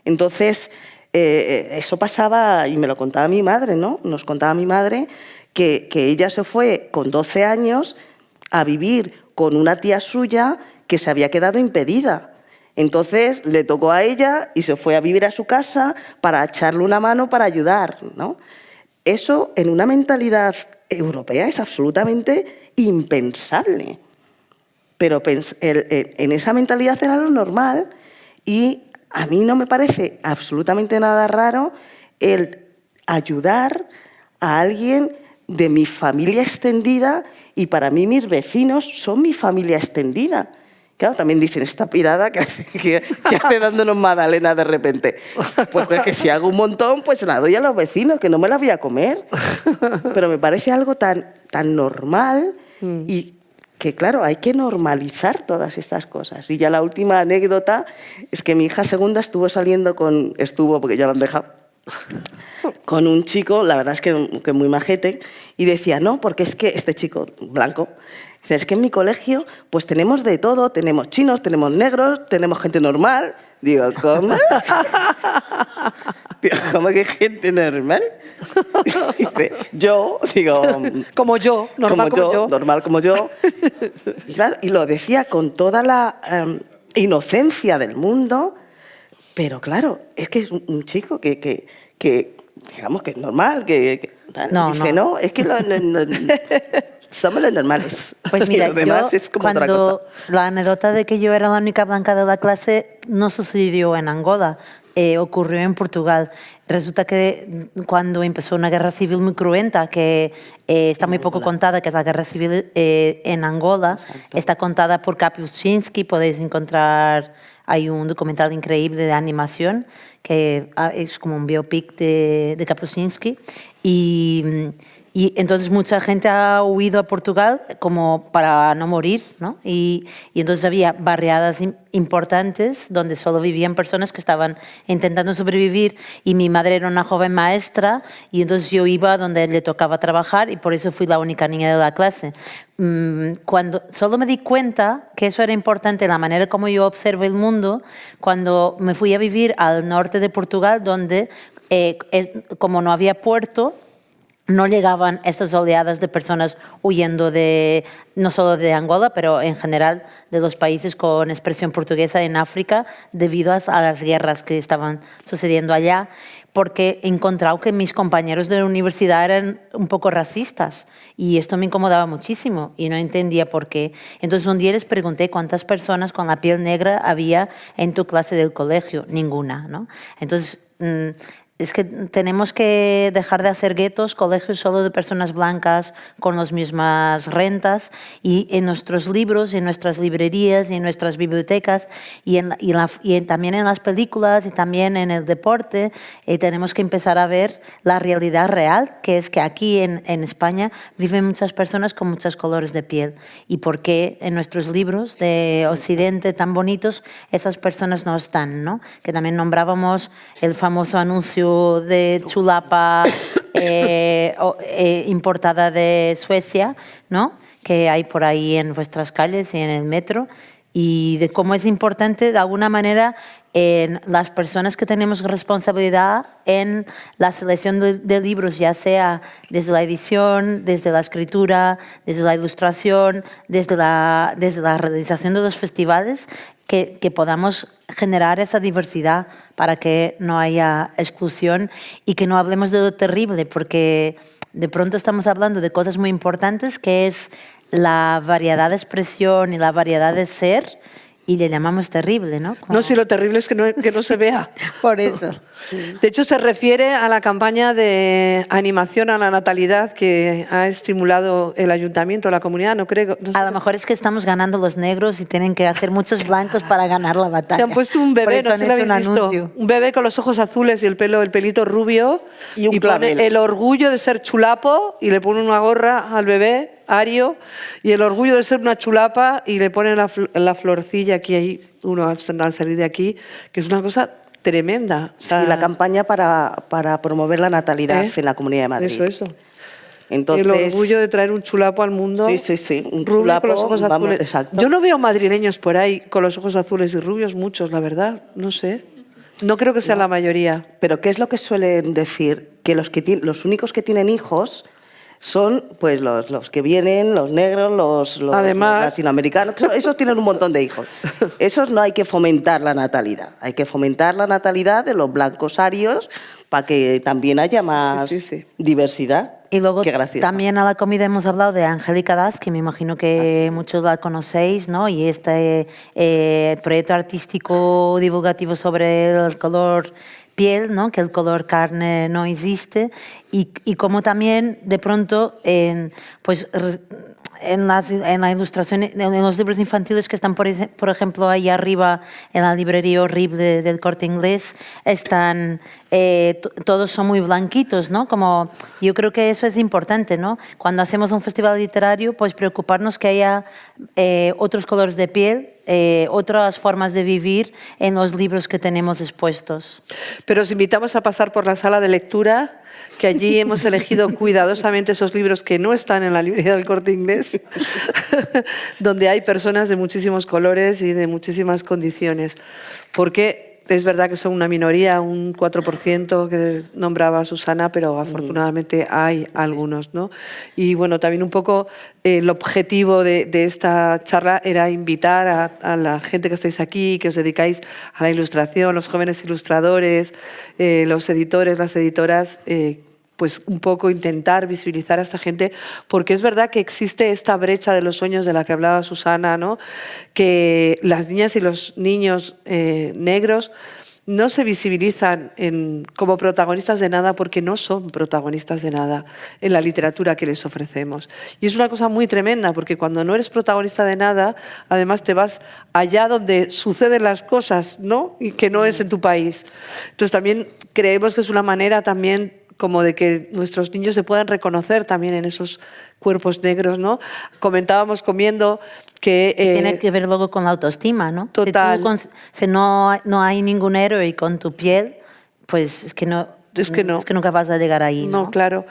Entonces, eso pasaba, y me lo contaba mi madre, ¿no? Nos contaba mi madre que ella se fue con 12 años a vivir con una tía suya que se había quedado impedida. Entonces le tocó a ella y se fue a vivir a su casa para echarle una mano, para ayudar, ¿no? Eso en una mentalidad europea es absolutamente impensable. Pero en esa mentalidad era lo normal, y a mí no me parece absolutamente nada raro el ayudar a alguien de mi familia extendida, y para mí mis vecinos son mi familia extendida. Claro, también dicen, esta pirada que hace dándonos magdalena de repente. Pues que si hago un montón, pues la doy a los vecinos, que no me la voy a comer. Pero me parece algo tan normal, y que, claro, hay que normalizar todas estas cosas. Y ya la última anécdota es que mi hija segunda estuvo porque ya lo han dejado, con un chico, la verdad es que muy majete, y decía, no, porque es que este chico blanco, dice, es que en mi colegio pues tenemos de todo, tenemos chinos, tenemos negros, tenemos gente normal. Digo, ¿cómo? Digo, ¿cómo que gente normal? Dice, yo, digo... Como yo, normal como yo. Normal como yo. Y, claro, y lo decía con toda la inocencia del mundo, pero claro, es que es un chico que digamos que es normal, No, dice, no, es que somos los normales. Pues mira, y lo demás yo, es como otra cosa. la anécdota de que yo era la única blanca de la clase no sucedió en Angola, ocurrió en Portugal. Resulta que cuando empezó una guerra civil muy cruenta, que está muy poco contada, que es la guerra civil en Angola, está contada por Kapuscinski, podéis encontrar, hay un documental increíble de animación, que es como un biopic de Kapuscinski, y entonces mucha gente ha huido a Portugal como para no morir, ¿no? Y entonces había barriadas importantes donde solo vivían personas que estaban intentando sobrevivir, y mi madre era una joven maestra, y entonces yo iba donde le tocaba trabajar, y por eso fui la única niña de la clase. Cuando solo me di cuenta que eso era importante, la manera como yo observo el mundo, cuando me fui a vivir al norte de Portugal, donde como no había puerto, no llegaban esas oleadas de personas huyendo no solo de Angola, pero en general de los países con expresión portuguesa en África, debido a las guerras que estaban sucediendo allá, porque he encontrado que mis compañeros de la universidad eran un poco racistas, y esto me incomodaba muchísimo y no entendía por qué. Entonces un día les pregunté cuántas personas con la piel negra había en tu clase del colegio. Ninguna, ¿no? Entonces... es que tenemos que dejar de hacer guetos, colegios solo de personas blancas con las mismas rentas, y en nuestros libros, en nuestras librerías y en nuestras bibliotecas, y también en las películas y también en el deporte, tenemos que empezar a ver la realidad real, que es que aquí en España viven muchas personas con muchos colores de piel, y por qué en nuestros libros de Occidente tan bonitos esas personas no están, ¿no? Que también nombrábamos el famoso anuncio de chulapa importada de Suecia, ¿no? Que hay por ahí en vuestras calles y en el metro, y de cómo es importante de alguna manera en las personas que tenemos responsabilidad en la selección de libros, ya sea desde la edición, desde la escritura, desde la ilustración, desde la realización de los festivales, que podamos generar esa diversidad para que no haya exclusión y que no hablemos de lo terrible, porque de pronto estamos hablando de cosas muy importantes, que es la variedad de expresión y la variedad de ser, y le llamamos terrible, ¿no? No, si lo terrible es que no se vea. Por eso. De hecho, se refiere a la campaña de animación a la natalidad que ha estimulado el ayuntamiento, la comunidad, no creo. No sé. A lo mejor es que estamos ganando los negros y tienen que hacer muchos blancos para ganar la batalla. Te han puesto un bebé, no sé si lo habéis visto. Anuncio. Un bebé con los ojos azules y el pelito rubio. Y pone el orgullo de ser chulapo, y le pone una gorra al bebé, Ario, y el orgullo de ser una chulapa, y le ponen la florcilla aquí, ahí, uno al salir de aquí, que es una cosa tremenda. O sea, y la campaña para promover la natalidad en la Comunidad de Madrid. Eso. Entonces, el orgullo de traer un chulapo al mundo. Sí, un rubio chulapo con los ojos vamos, azules. exacto. Yo no veo madrileños por ahí con los ojos azules y rubios, muchos, la verdad, no sé. No creo que sea la mayoría. Pero ¿qué es lo que suelen decir? Que los únicos que tienen hijos son pues los que vienen, los negros, los Además, latinoamericanos. Esos tienen un montón de hijos. Esos no hay que fomentar la natalidad. Hay que fomentar la natalidad de los blancos arios para que también haya más diversidad. Y luego Qué gracioso. también a la comida hemos hablado de Angélica Das, que me imagino que muchos la conocéis, ¿no? Y este proyecto artístico divulgativo sobre el color piel, ¿no? Que el color carne no existe. Y como también de pronto pues en la ilustración, en los libros infantiles que están, por ejemplo, ahí arriba en la librería horrible del Corte Inglés, están, todos son muy blanquitos, ¿no? Como, yo creo que eso es importante, ¿no? Cuando hacemos un festival literario, pues preocuparnos que haya otros colores de piel, otras formas de vivir en los libros que tenemos expuestos. Pero os invitamos a pasar por la sala de lectura, que allí hemos elegido cuidadosamente esos libros que no están en la librería del Corte Inglés, donde hay personas de muchísimos colores y de muchísimas condiciones. Porque es verdad que son una minoría, un 4% que nombraba Susana, pero afortunadamente hay algunos, ¿no? Y bueno, también un poco el objetivo de esta charla era invitar a la gente que estáis aquí, que os dedicáis a la ilustración, los jóvenes ilustradores, los editores, las editoras, pues un poco intentar visibilizar a esta gente, porque es verdad que existe esta brecha de los sueños de la que hablaba Susana, ¿no? Que las niñas y los niños negros no se visibilizan como protagonistas de nada porque no son protagonistas de nada en la literatura que les ofrecemos. Y es una cosa muy tremenda porque cuando no eres protagonista de nada, además te vas allá donde suceden las cosas, ¿no? Y que no es en tu país. Entonces también creemos que es una manera también como de que nuestros niños se puedan reconocer también en esos cuerpos negros, ¿no? Comentábamos comiendo que... tiene que ver luego con la autoestima, ¿no? Total. Si no hay ningún héroe con tu piel, pues es que nunca vas a llegar ahí, ¿no? No, claro.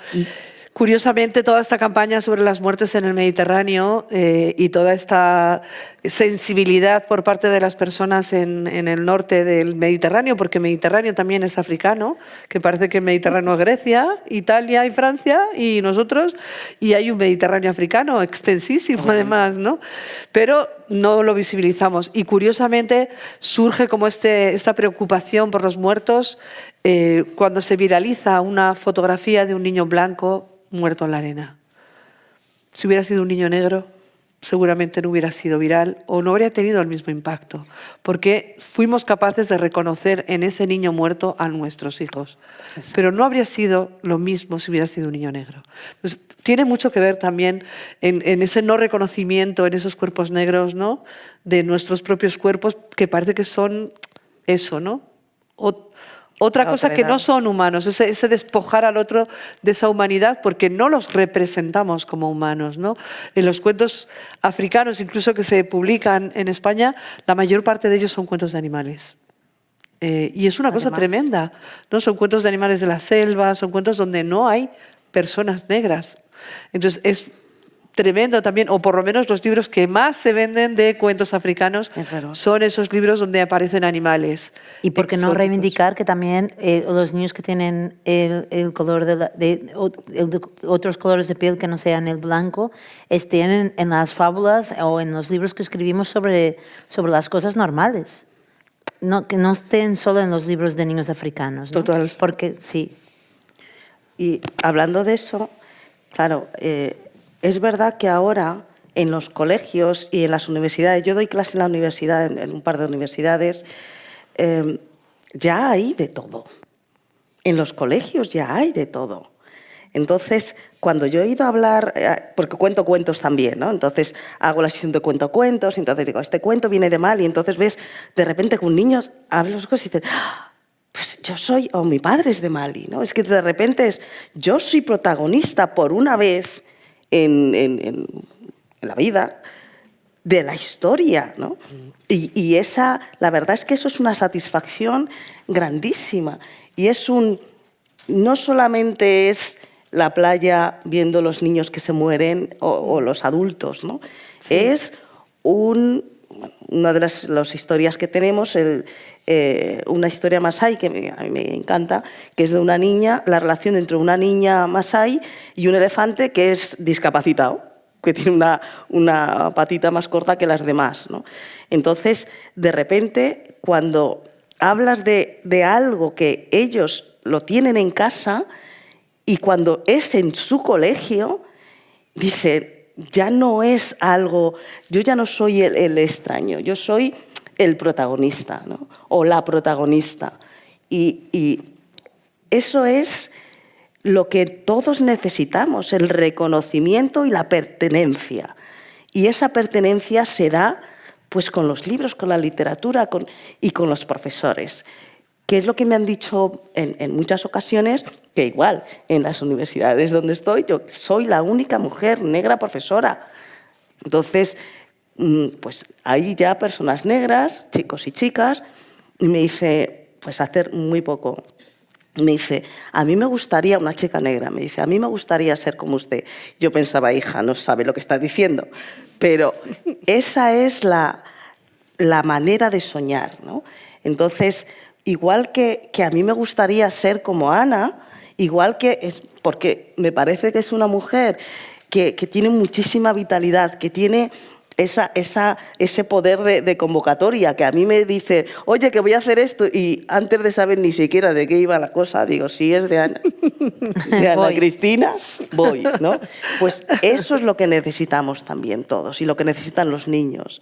Curiosamente, toda esta campaña sobre las muertes en el Mediterráneo y toda esta sensibilidad por parte de las personas en el norte del Mediterráneo, porque el Mediterráneo también es africano, que parece que el Mediterráneo es Grecia, Italia y Francia y nosotros, y hay un Mediterráneo africano extensísimo además, ¿no? Pero no lo visibilizamos. Y curiosamente surge como esta preocupación por los muertos cuando se viraliza una fotografía de un niño blanco muerto en la arena. Si hubiera sido un niño negro, seguramente no hubiera sido viral o no habría tenido el mismo impacto, porque fuimos capaces de reconocer en ese niño muerto a nuestros hijos. Exacto. Pero no habría sido lo mismo si hubiera sido un niño negro. Pues, tiene mucho que ver también en ese no reconocimiento, en esos cuerpos negros, ¿no? De nuestros propios cuerpos, que parece que son eso, ¿no? Otra cosa que no son humanos, ese despojar al otro de esa humanidad porque no los representamos como humanos, ¿no? En los cuentos africanos, incluso que se publican en España, la mayor parte de ellos son cuentos de animales. Y es una cosa tremenda, ¿no? Son cuentos de animales de la selva, son cuentos donde no hay personas negras. Entonces es tremendo también, o por lo menos los libros que más se venden de cuentos africanos son esos libros donde aparecen animales. Y por qué no reivindicar que también los niños que tienen el color de otros colores de piel que no sean el blanco estén en las fábulas o en los libros que escribimos sobre las cosas normales. No, que no estén solo en los libros de niños africanos, ¿no? Total. Porque sí. Y hablando de eso, claro, es verdad que ahora en los colegios y en las universidades, yo doy clase en la universidad, en un par de universidades, ya hay de todo. En los colegios ya hay de todo. Entonces, cuando yo he ido a hablar, porque cuento cuentos también, ¿no? Entonces hago la sesión de cuentos, entonces digo, este cuento viene de Mali, entonces ves de repente que un niño abre los ojos y dice, pues yo soy, o mi padre es de Mali, ¿no? Es que de repente yo soy protagonista por una vez en la vida de la historia, ¿no? Y esa, la verdad es que eso es una satisfacción grandísima. Y no solamente es la playa viendo los niños que se mueren o los adultos, ¿no? Sí. Es una de las historias que tenemos, una historia masái que a mí me encanta, que es de una niña, la relación entre una niña masái y un elefante que es discapacitado, que tiene una patita más corta que las demás, ¿no? Entonces, de repente, cuando hablas de algo que ellos lo tienen en casa y cuando es en su colegio, dicen, ya no es algo, yo ya no soy el extraño, yo soy el protagonista, ¿no? O la protagonista. Y eso es lo que todos necesitamos, el reconocimiento y la pertenencia. Y esa pertenencia se da pues, con los libros, con la literatura y con los profesores. Que es lo que me han dicho en muchas ocasiones, que igual en las universidades donde estoy, yo soy la única mujer negra profesora. Entonces, pues hay ya personas negras, chicos y chicas, y me dice, pues hace muy poco, me dice, a mí me gustaría, una chica negra, me dice, a mí me gustaría ser como usted. Yo pensaba, hija, no sabe lo que está diciendo, pero esa es la manera de soñar, ¿no? Entonces, igual que a mí me gustaría ser como Ana, igual que es porque me parece que es una mujer que tiene muchísima vitalidad, que tiene ese poder de convocatoria, que a mí me dice, oye, que voy a hacer esto, y antes de saber ni siquiera de qué iba la cosa, digo, si es de Ana Cristina, voy, ¿no? Pues eso es lo que necesitamos también todos, y lo que necesitan los niños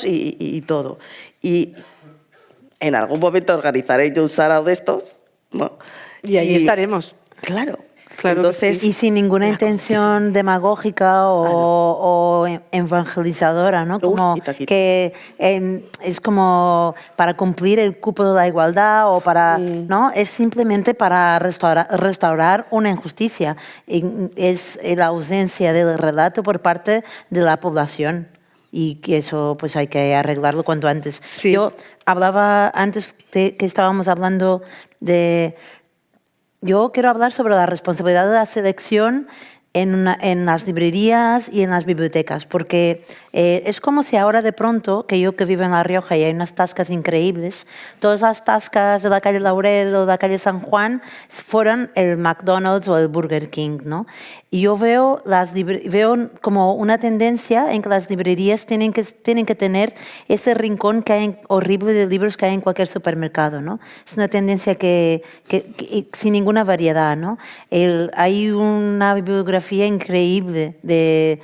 y todo. Y en algún momento organizaré yo un sarao de estos, ¿no? Y ahí estaremos. Claro. Claro. Entonces, y sin ninguna intención demagógica o evangelizadora, ¿no? Como que es como para cumplir el cupo de la igualdad o para, ¿no? Es simplemente para restaurar una injusticia. Es la ausencia del relato por parte de la población. Y que eso pues hay que arreglarlo cuanto antes. Sí. Yo hablaba antes que estábamos hablando de... Yo quiero hablar sobre la responsabilidad de la selección en las librerías y en las bibliotecas, porque es como si ahora de pronto, que yo que vivo en La Rioja y hay unas tascas increíbles, todas las tascas de la calle Laurel o de la calle San Juan fueran el McDonald's o el Burger King, ¿no? Y yo veo como una tendencia en que las librerías tienen que tener ese rincón que hay horrible de libros que hay en cualquier supermercado, ¿no? Es una tendencia que sin ninguna variedad, ¿no? Hay una bibliografía increíble de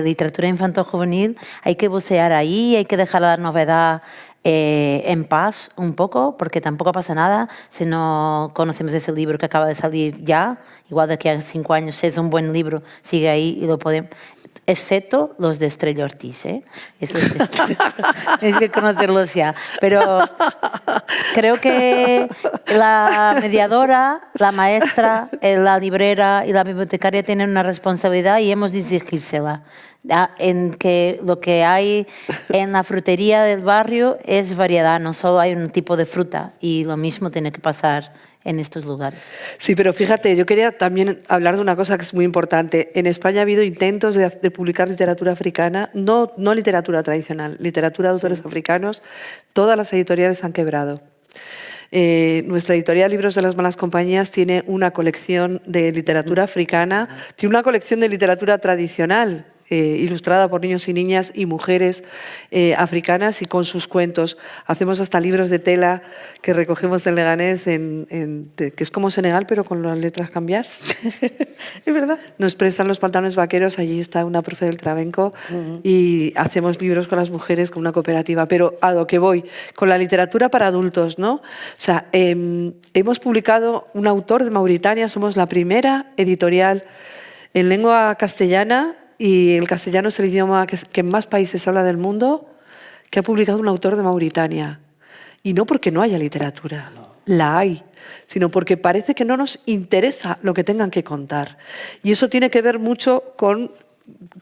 literatura infantil-juvenil, hay que bucear ahí, hay que dejar la novedad en paz un poco, porque tampoco pasa nada si no conocemos ese libro que acaba de salir ya, igual de aquí a 5 años, si es un buen libro, sigue ahí y lo podemos... Excepto los de Estrella Ortiz, ¿eh? Eso es que conocerlos ya. Pero creo que la mediadora, la maestra, la librera y la bibliotecaria tienen una responsabilidad y hemos de exigírsela. En que lo que hay en la frutería del barrio es variedad, no solo hay un tipo de fruta, y lo mismo tiene que pasar en estos lugares. Sí, pero fíjate, yo quería también hablar de una cosa que es muy importante. En España ha habido intentos de publicar literatura africana, no literatura tradicional, literatura de autores africanos. Todas las editoriales han quebrado. Nuestra editorial Libros de las Malas Compañías tiene una colección de literatura africana, tiene una colección de literatura tradicional, ilustrada por niños y niñas y mujeres africanas y con sus cuentos. Hacemos hasta libros de tela que recogemos en Leganés, que es como Senegal, pero con las letras cambiadas. Es verdad. Nos prestan los pantalones vaqueros, allí está una profe del Trabenco, y hacemos libros con las mujeres, con una cooperativa. Pero a lo que voy, con la literatura para adultos, ¿no? O sea, hemos publicado un autor de Mauritania, somos la primera editorial en lengua castellana, y el castellano es el idioma que en más países habla del mundo, que ha publicado un autor de Mauritania. Y no porque no haya literatura, la hay, sino porque parece que no nos interesa lo que tengan que contar. Y eso tiene que ver mucho con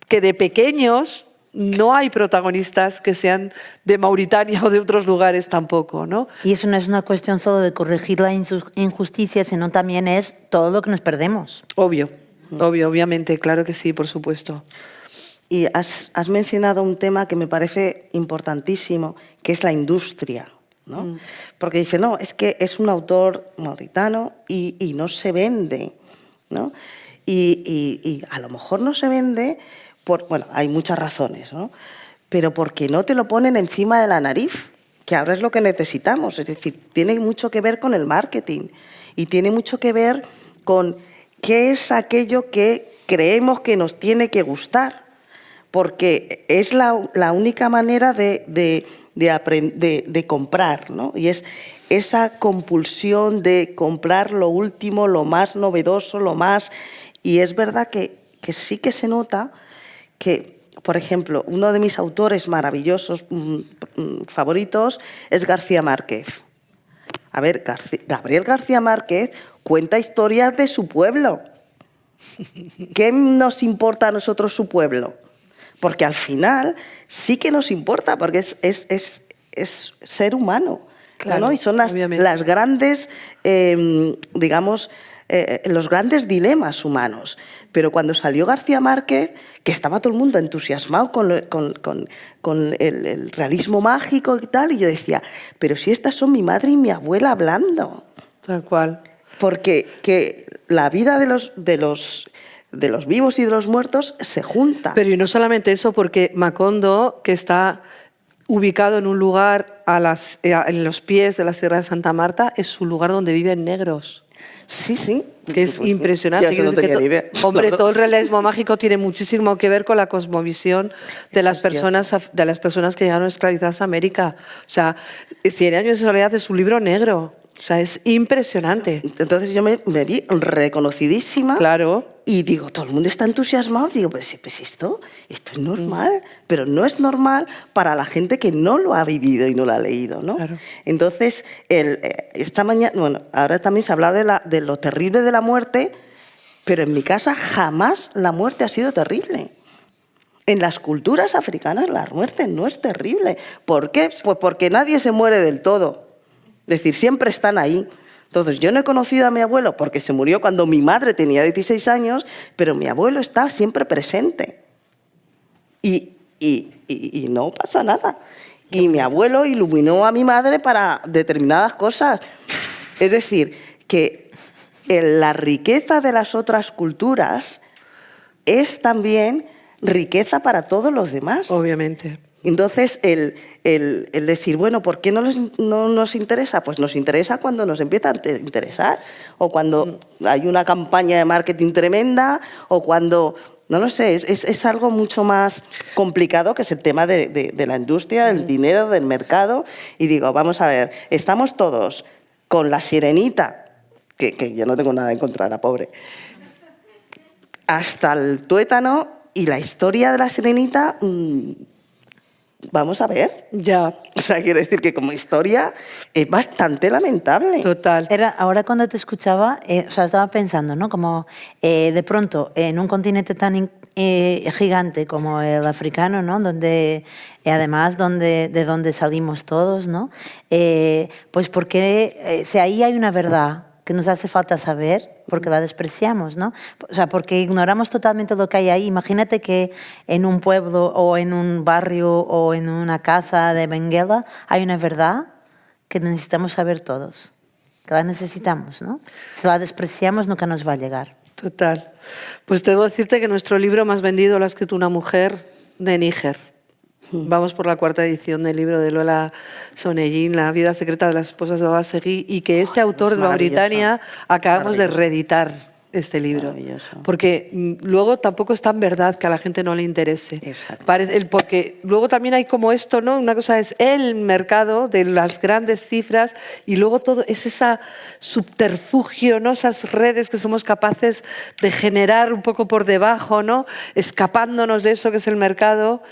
que de pequeños no hay protagonistas que sean de Mauritania o de otros lugares tampoco, ¿no? Y eso no es una cuestión solo de corregir la injusticia, sino también es todo lo que nos perdemos. Obviamente, claro que sí, por supuesto. Y has mencionado un tema que me parece importantísimo, que es la industria, ¿no? Porque dice, no, es que es un autor mauritano y no se vende, ¿no? Y a lo mejor no se vende bueno, hay muchas razones, ¿no? Pero porque no te lo ponen encima de la nariz, que ahora es lo que necesitamos. Es decir, tiene mucho que ver con el marketing y tiene mucho que ver con qué es aquello que creemos que nos tiene que gustar. Porque es la única manera de comprar, ¿no? Y es esa compulsión de comprar lo último, lo más novedoso, lo más... Y es verdad que sí que se nota que, por ejemplo, uno de mis autores maravillosos favoritos es García Márquez. A ver, Gabriel García Márquez cuenta historias de su pueblo. ¿Qué nos importa a nosotros su pueblo? Porque al final sí que nos importa, porque es ser humano. Claro, ¿no? Y son las grandes, digamos, los grandes dilemas humanos. Pero cuando salió García Márquez, que estaba todo el mundo entusiasmado con el realismo mágico y tal, y yo decía, pero si estas son mi madre y mi abuela hablando. Tal cual. Porque que la vida de los vivos y de los muertos se junta. Pero y no solamente eso, porque Macondo, que está ubicado en un lugar en los pies de la Sierra de Santa Marta, es su lugar donde viven negros. Sí, sí. Que es impresionante. Ya no tenía ni idea. Hombre, todo el realismo mágico tiene muchísimo que ver con la cosmovisión de las personas que llegaron esclavizadas a América. O sea, 100 años de soledad es un libro negro. O sea, es impresionante. Entonces yo me vi reconocidísima. Claro. Y digo, todo el mundo está entusiasmado. Digo, pues esto es normal. Pero no es normal para la gente que no lo ha vivido y no lo ha leído, ¿no? Claro. Entonces, esta mañana, bueno, ahora también se habla de lo terrible de la muerte, pero en mi casa jamás la muerte ha sido terrible. En las culturas africanas la muerte no es terrible. ¿Por qué? Pues porque nadie se muere del todo. Es decir, siempre están ahí. Entonces, yo no he conocido a mi abuelo porque se murió cuando mi madre tenía 16 años, pero mi abuelo está siempre presente. Y no pasa nada. Y mi abuelo iluminó a mi madre para determinadas cosas. Es decir, que la riqueza de las otras culturas es también riqueza para todos los demás. Obviamente. Entonces, el decir, bueno, ¿por qué no nos interesa? Pues nos interesa cuando nos empieza a interesar, o cuando hay una campaña de marketing tremenda, o cuando, no lo sé, es algo mucho más complicado, que es el tema de la industria, del dinero, del mercado. Y digo, vamos a ver, estamos todos con la sirenita, que yo no tengo nada en contra de la pobre, hasta el tuétano, y la historia de la sirenita... Vamos a ver. Ya. O sea, quiero decir que como historia es bastante lamentable. Total. Ahora cuando te escuchaba, o sea, estaba pensando, ¿no? Como de pronto en un continente tan gigante como el africano, ¿no? Donde además de donde salimos todos, ¿no? Pues porque si ahí hay una verdad que nos hace falta saber, porque la despreciamos, ¿no? O sea, porque ignoramos totalmente lo que hay ahí. Imagínate que en un pueblo o en un barrio o en una casa de Benguela hay una verdad que necesitamos saber todos, que la necesitamos, ¿no? Si la despreciamos nunca nos va a llegar. Total. Pues debo decirte que nuestro libro más vendido lo ha escrito una mujer de Níger. Vamos por la 4ª edición del libro de Lola Sonellín, La vida secreta de las esposas de Baba Seguí, y que este autor de Mauritania acabamos de reeditar este libro. Porque luego tampoco es tan verdad que a la gente no le interese. Porque luego también hay como esto, ¿no? Una cosa es el mercado de las grandes cifras y luego todo es ese subterfugio, ¿no? Esas redes que somos capaces de generar un poco por debajo, ¿no? Escapándonos de eso que es el mercado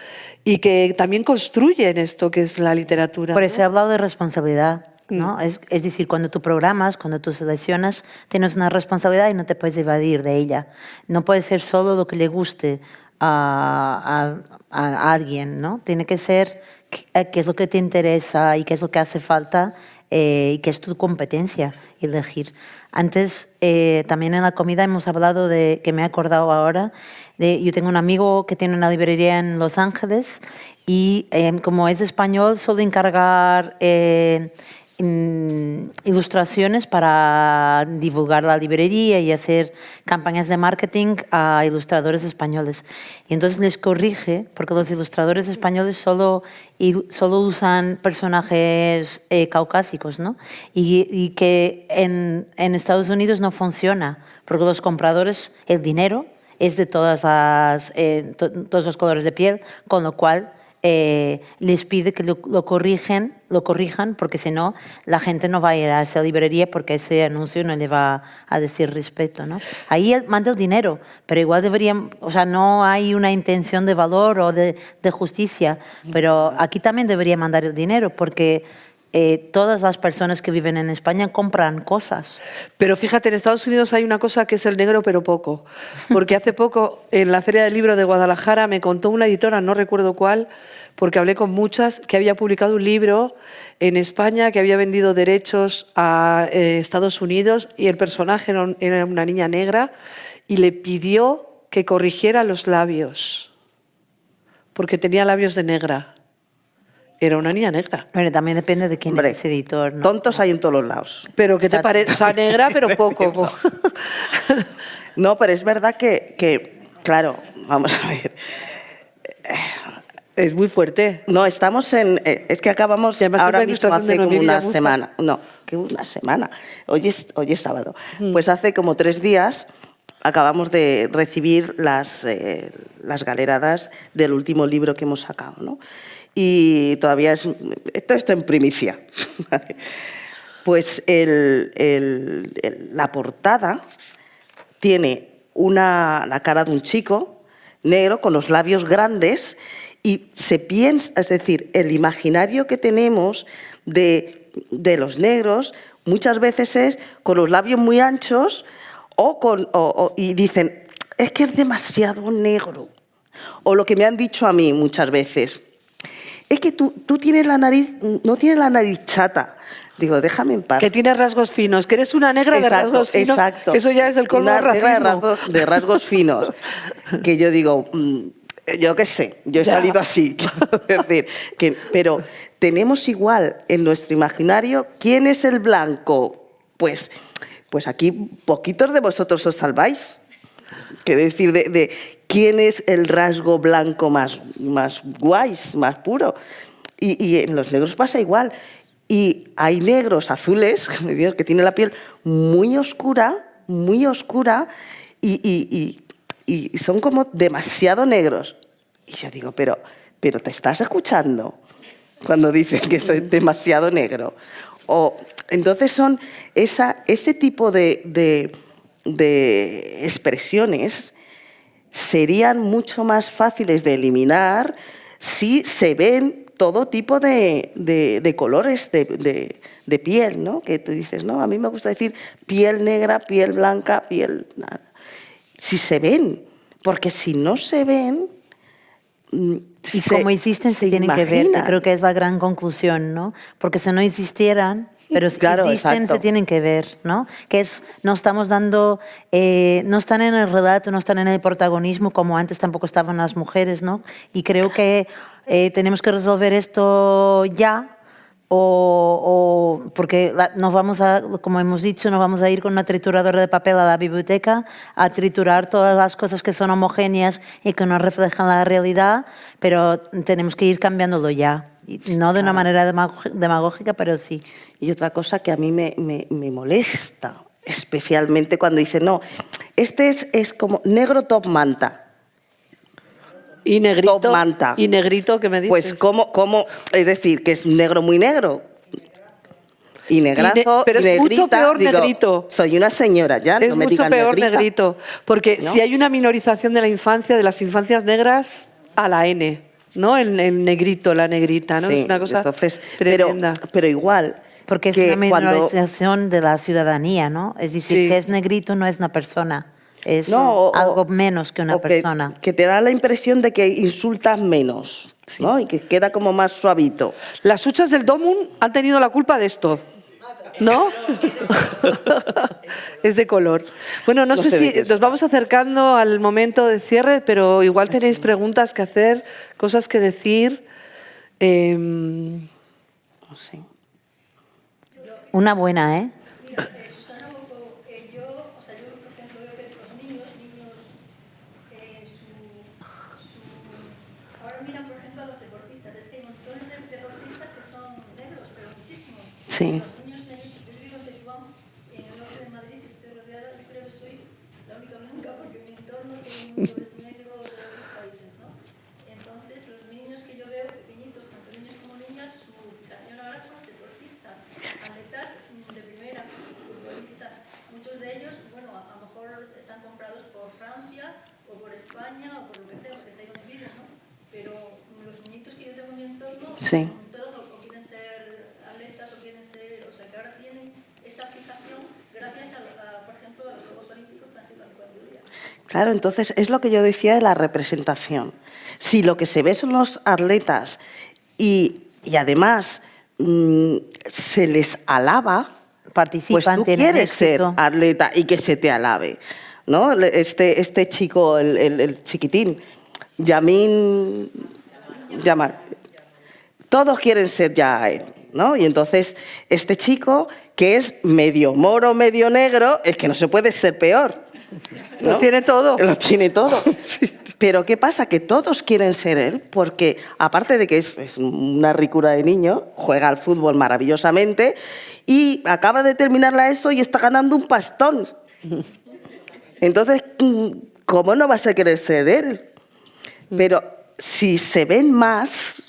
y que también construyen esto que es la literatura. Por eso he hablado de responsabilidad. ¿No? Es decir, cuando tú programas, cuando tú seleccionas, tienes una responsabilidad y no te puedes evadir de ella. No puede ser solo lo que le guste a alguien, ¿no? Tiene que ser qué es lo que te interesa y qué es lo que hace falta y qué es tu competencia elegir. Antes, también en la comida hemos hablado de, que me he acordado ahora, yo tengo un amigo que tiene una librería en Los Ángeles y como es español suele encargar ilustraciones para divulgar la librería y hacer campañas de marketing a ilustradores españoles. Y entonces les corrige, porque los ilustradores españoles solo usan personajes caucásicos, ¿no? Y que en Estados Unidos no funciona, porque los compradores, el dinero es de todos los colores de piel, con lo cual les pide que lo corrijan, porque si no, la gente no va a ir a esa librería porque ese anuncio no le va a decir respeto, ¿no? Ahí manda el dinero, pero igual deberían, o sea, no hay una intención de valor o de justicia, pero aquí también debería mandar el dinero porque todas las personas que viven en España compran cosas. Pero fíjate, en Estados Unidos hay una cosa que es el negro pero poco, porque hace poco en la Feria del Libro de Guadalajara me contó una editora, no recuerdo cuál, porque hablé con muchas, que había publicado un libro en España, que había vendido derechos a Estados Unidos y el personaje era una niña negra y le pidió que corrigiera los labios, porque tenía labios de negra. Era una niña negra. Bueno, también depende de quién Hombre, es ese editor, ¿no? Tontos hay en todos los lados. Pero ¿qué te parece? O sea, negra, pero poco. No, pero es verdad que, claro, vamos a ver. Es muy fuerte. No, estamos en... es que acabamos ahora mismo hace como una semana. No, que una semana. Hoy es sábado. Pues hace como 3 días acabamos de recibir las galeradas del último libro que hemos sacado, ¿no? Y todavía esto está en primicia. Pues la portada tiene la cara de un chico negro con los labios grandes y se piensa, es decir, el imaginario que tenemos de los negros muchas veces es con los labios muy anchos y dicen, es que es demasiado negro. O lo que me han dicho a mí muchas veces, es que tú tienes la nariz, no tienes la nariz chata. Digo, déjame en paz. Que tienes rasgos finos, que eres una negra de rasgos finos. Exacto. Que eso ya es el colmo del racismo. De rasgos finos. Que yo digo, yo qué sé, yo he salido así. Quiero decir, pero tenemos igual en nuestro imaginario, ¿quién es el blanco? Pues aquí poquitos de vosotros os salváis. Quiero decir, de quién es el rasgo blanco más guays, más puro. Y en los negros pasa igual. Y hay negros azules, que tienen la piel muy oscura, y son como demasiado negros. Y yo digo, pero ¿te estás escuchando cuando dicen que soy demasiado negro? Entonces son ese tipo de expresiones serían mucho más fáciles de eliminar si se ven todo tipo de colores de piel, ¿no? Que tú dices, no, a mí me gusta decir piel negra, piel blanca, piel... Nada. Si se ven, porque si no se ven... Y como existen, se tienen que ver, que creo que es la gran conclusión, ¿no? Porque si no existieran... Pero si claro, existen, exacto. Se tienen que ver, ¿no? Que no estamos dando, no están en el relato, no están en el protagonismo como antes tampoco estaban las mujeres, ¿no? Y creo que tenemos que resolver esto ya, porque nos vamos como hemos dicho, nos vamos a ir con una trituradora de papel a la biblioteca a triturar todas las cosas que son homogéneas y que no reflejan la realidad, pero tenemos que ir cambiándolo ya. No de una manera demagógica, pero sí. Y otra cosa que a mí me molesta, especialmente cuando dicen, no, este es como negro top manta. Y negrito, top manta. Y negrito, ¿qué me dices? Pues ¿cómo? Es decir, que es negro muy negro. Y negrazo, pero es negrita, mucho peor digo, negrito. Soy una señora ya, es no me mucho digan peor negrita. Negrito. Porque ¿no? Si hay una minorización de la infancia, de las infancias negras, a la N, ¿no? El negrito, la negrita, ¿no? Sí, es una cosa entonces, tremenda. Pero igual... Porque es una minorización de la ciudadanía, ¿no? Es decir, sí. Si es negrito no es una persona, es No, algo menos que una o persona. Que te da la impresión de que insultas menos, ¿no? Y que queda como más suavito. Las huchas del Domun han tenido la culpa de esto, ¿no? Es de color. Bueno, no sé sé de si qué es. nos vamos acercando al momento de cierre, pero igual tenéis preguntas que hacer, cosas que decir. No sé. Una buena, ¿eh? Susana, yo, o sea, yo por ejemplo veo que los niños, ahora miran por ejemplo a los deportistas, es que hay montones de deportistas que son negros, pero muchísimos. Sí. Los niños negros, yo vivo en Tetuán, en el norte de Madrid, que estoy rodeada, yo creo que soy la única blanca porque mi entorno todo el mundo es negro de otros países, ¿no? Entonces los niños que yo veo pequeñitos, tanto niños como niñas, su fijación ahora son deportistas, atletas de primera, futbolistas. Muchos de ellos, bueno, a lo mejor están comprados por Francia o por España o por lo que sea, porque es ahí donde viven, ¿no? Pero los niñitos que yo tengo en mi entorno, Sí. todos o quieren ser atletas o quieren ser, o sea, que ahora tienen esa fijación gracias por ejemplo, a los Juegos Olímpicos que han sido hace 4 días. Claro, entonces es lo que yo decía de la representación. Si lo que se ve son los atletas y además se les alaba, pues Participan, tú tienen quieres ser éxito. atleta y que se te alabe, ¿no? Este chico, el chiquitín, Yamal, todos quieren ser ya él, ¿no? Y entonces este chico, que es medio moro, medio negro, es que no se puede ser peor, ¿no? Lo tiene todo. Lo tiene todo. Sí. Pero ¿qué pasa? Que todos quieren ser él, porque aparte de que es una ricura de niño, juega al fútbol maravillosamente y acaba de terminar la ESO y está ganando un pastón. Entonces, ¿cómo no vas a querer ser él? Pero si se ven más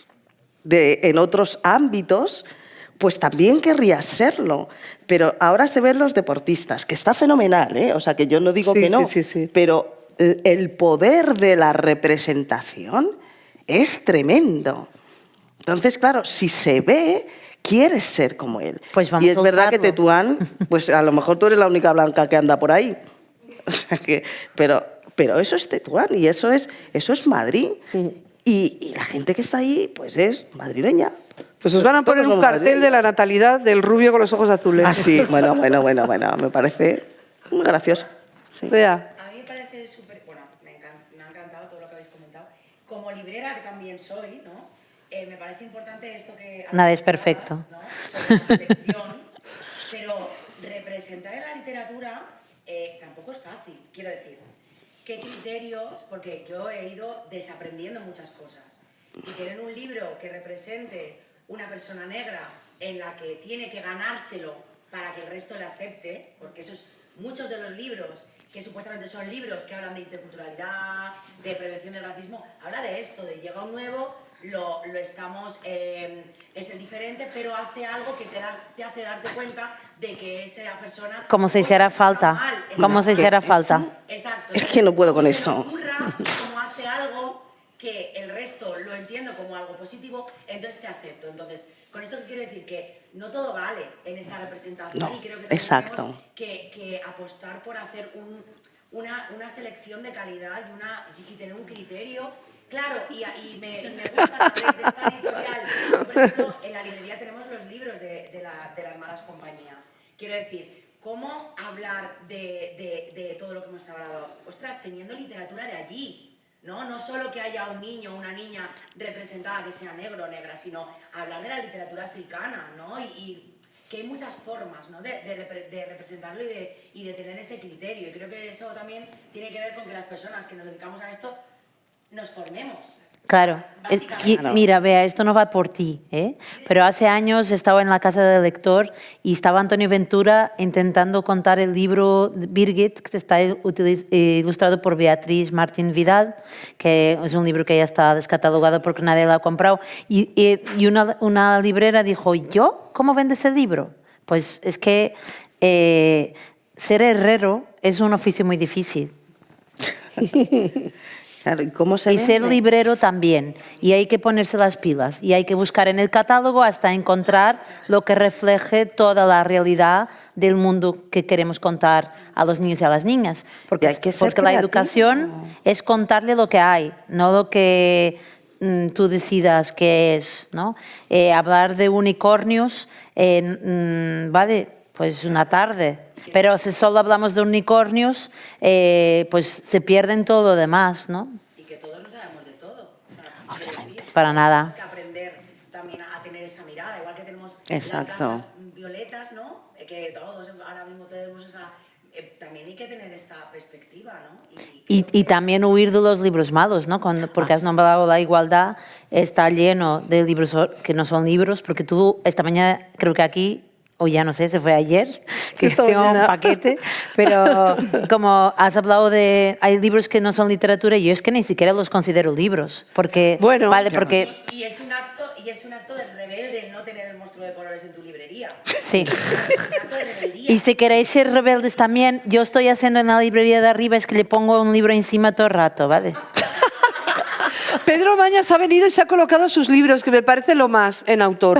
en otros ámbitos, pues también querrías serlo. Pero ahora se ven los deportistas, que está fenomenal, ¿eh? O sea, que yo no digo Sí, que no, sí, sí, sí. pero el poder de la representación es tremendo. Entonces, claro, si se ve, quieres ser como él. Pues vamos y es a verdad que usarlo. Tetuán, pues a lo mejor tú eres la única blanca que anda por ahí. O sea que, pero eso es Tetuán y eso es Madrid. Y la gente que está ahí, pues es madrileña. Pues os van a poner Todos un somos cartel de la natalidad del rubio con los ojos azules. Ah, sí, bueno, me parece muy gracioso. Sí. Vea. A mí me parece súper... Bueno, me ha encantado todo lo que habéis comentado. Como librera, que también soy, ¿no? Me parece importante esto que... Nada es perfecto. ¿no? Sobre la selección, pero representar en la literatura tampoco es fácil. Quiero decir, ¿qué criterios? Porque yo he ido desaprendiendo muchas cosas. Y tener un libro que represente una persona negra en la que tiene que ganárselo para que el resto le acepte, porque muchos de los libros que supuestamente son libros que hablan de interculturalidad, de prevención del racismo, habla de esto, de llega un nuevo, lo estamos, es el diferente, pero hace algo que te hace darte cuenta de que esa persona... Como si hiciera falta. Como si hiciera falta. Exacto. Es que no puedo con Como eso. se me ocurra, como hace algo que el resto lo entiendo como algo positivo, entonces te acepto. Entonces, con esto quiero decir que no todo vale en esta representación No, y creo que también exacto. tenemos que apostar por hacer una selección de calidad y tener un criterio. Claro, y me gusta la red de esta editorial. Por ejemplo, en la librería tenemos los libros de las malas compañías. Quiero decir, ¿cómo hablar de todo lo que hemos hablado? Ostras, teniendo literatura de allí. No solo que haya un niño o una niña representada que sea negro o negra, sino hablar de la literatura africana, ¿no? Y que hay muchas formas, ¿no? de representarlo y de tener ese criterio. Y creo que eso también tiene que ver con que las personas que nos dedicamos a esto nos formemos. Claro. Mira, Bea, esto no va por ti, ¿eh? Pero hace años estaba en la casa del lector y estaba Antonio Ventura intentando contar el libro Birgit, que está ilustrado por Beatriz Martín Vidal, que es un libro que ya está descatalogado porque nadie lo ha comprado. Y una librera dijo, ¿yo? ¿Cómo vendes el libro? Pues es que ser herrero es un oficio muy difícil. Claro, ¿y cómo se Y ser vende? librero también. Y hay que ponerse las pilas. Y hay que buscar en el catálogo hasta encontrar lo que refleje toda la realidad del mundo que queremos contar a los niños y a las niñas. Porque, Y hay que ser porque la creativo. educación es contarle lo que hay, no lo que tú decidas que es, ¿no? Hablar de unicornios, vale, pues una tarde. Pero si solo hablamos de unicornios, pues se pierden todo lo demás, ¿no? Y que todos no sabemos de todo. O sea, Para nada. que aprender también a tener esa mirada, igual que tenemos Exacto. las gafas violetas, ¿no? Que todos ahora mismo tenemos esa... también hay que tener esta perspectiva, ¿no? Y también huir de los libros malos, ¿no? Porque has nombrado la igualdad, está lleno de libros que no son libros, porque tú esta mañana, creo que aquí, o ya no sé, se fue ayer, que Esta tengo un mañana. paquete, pero como has hablado de, hay libros que no son literatura, y yo es que ni siquiera los considero libros, porque, Bueno. vale, porque, Y es un acto de rebelde el no tener el monstruo de colores en tu librería. sí. Es un acto de rebeldía. Y si queréis ser rebeldes también, yo estoy haciendo en la librería de arriba, es que le pongo un libro encima todo el rato, ¿vale? Pedro Mañas ha venido y se ha colocado sus libros, que me parece lo más en autor.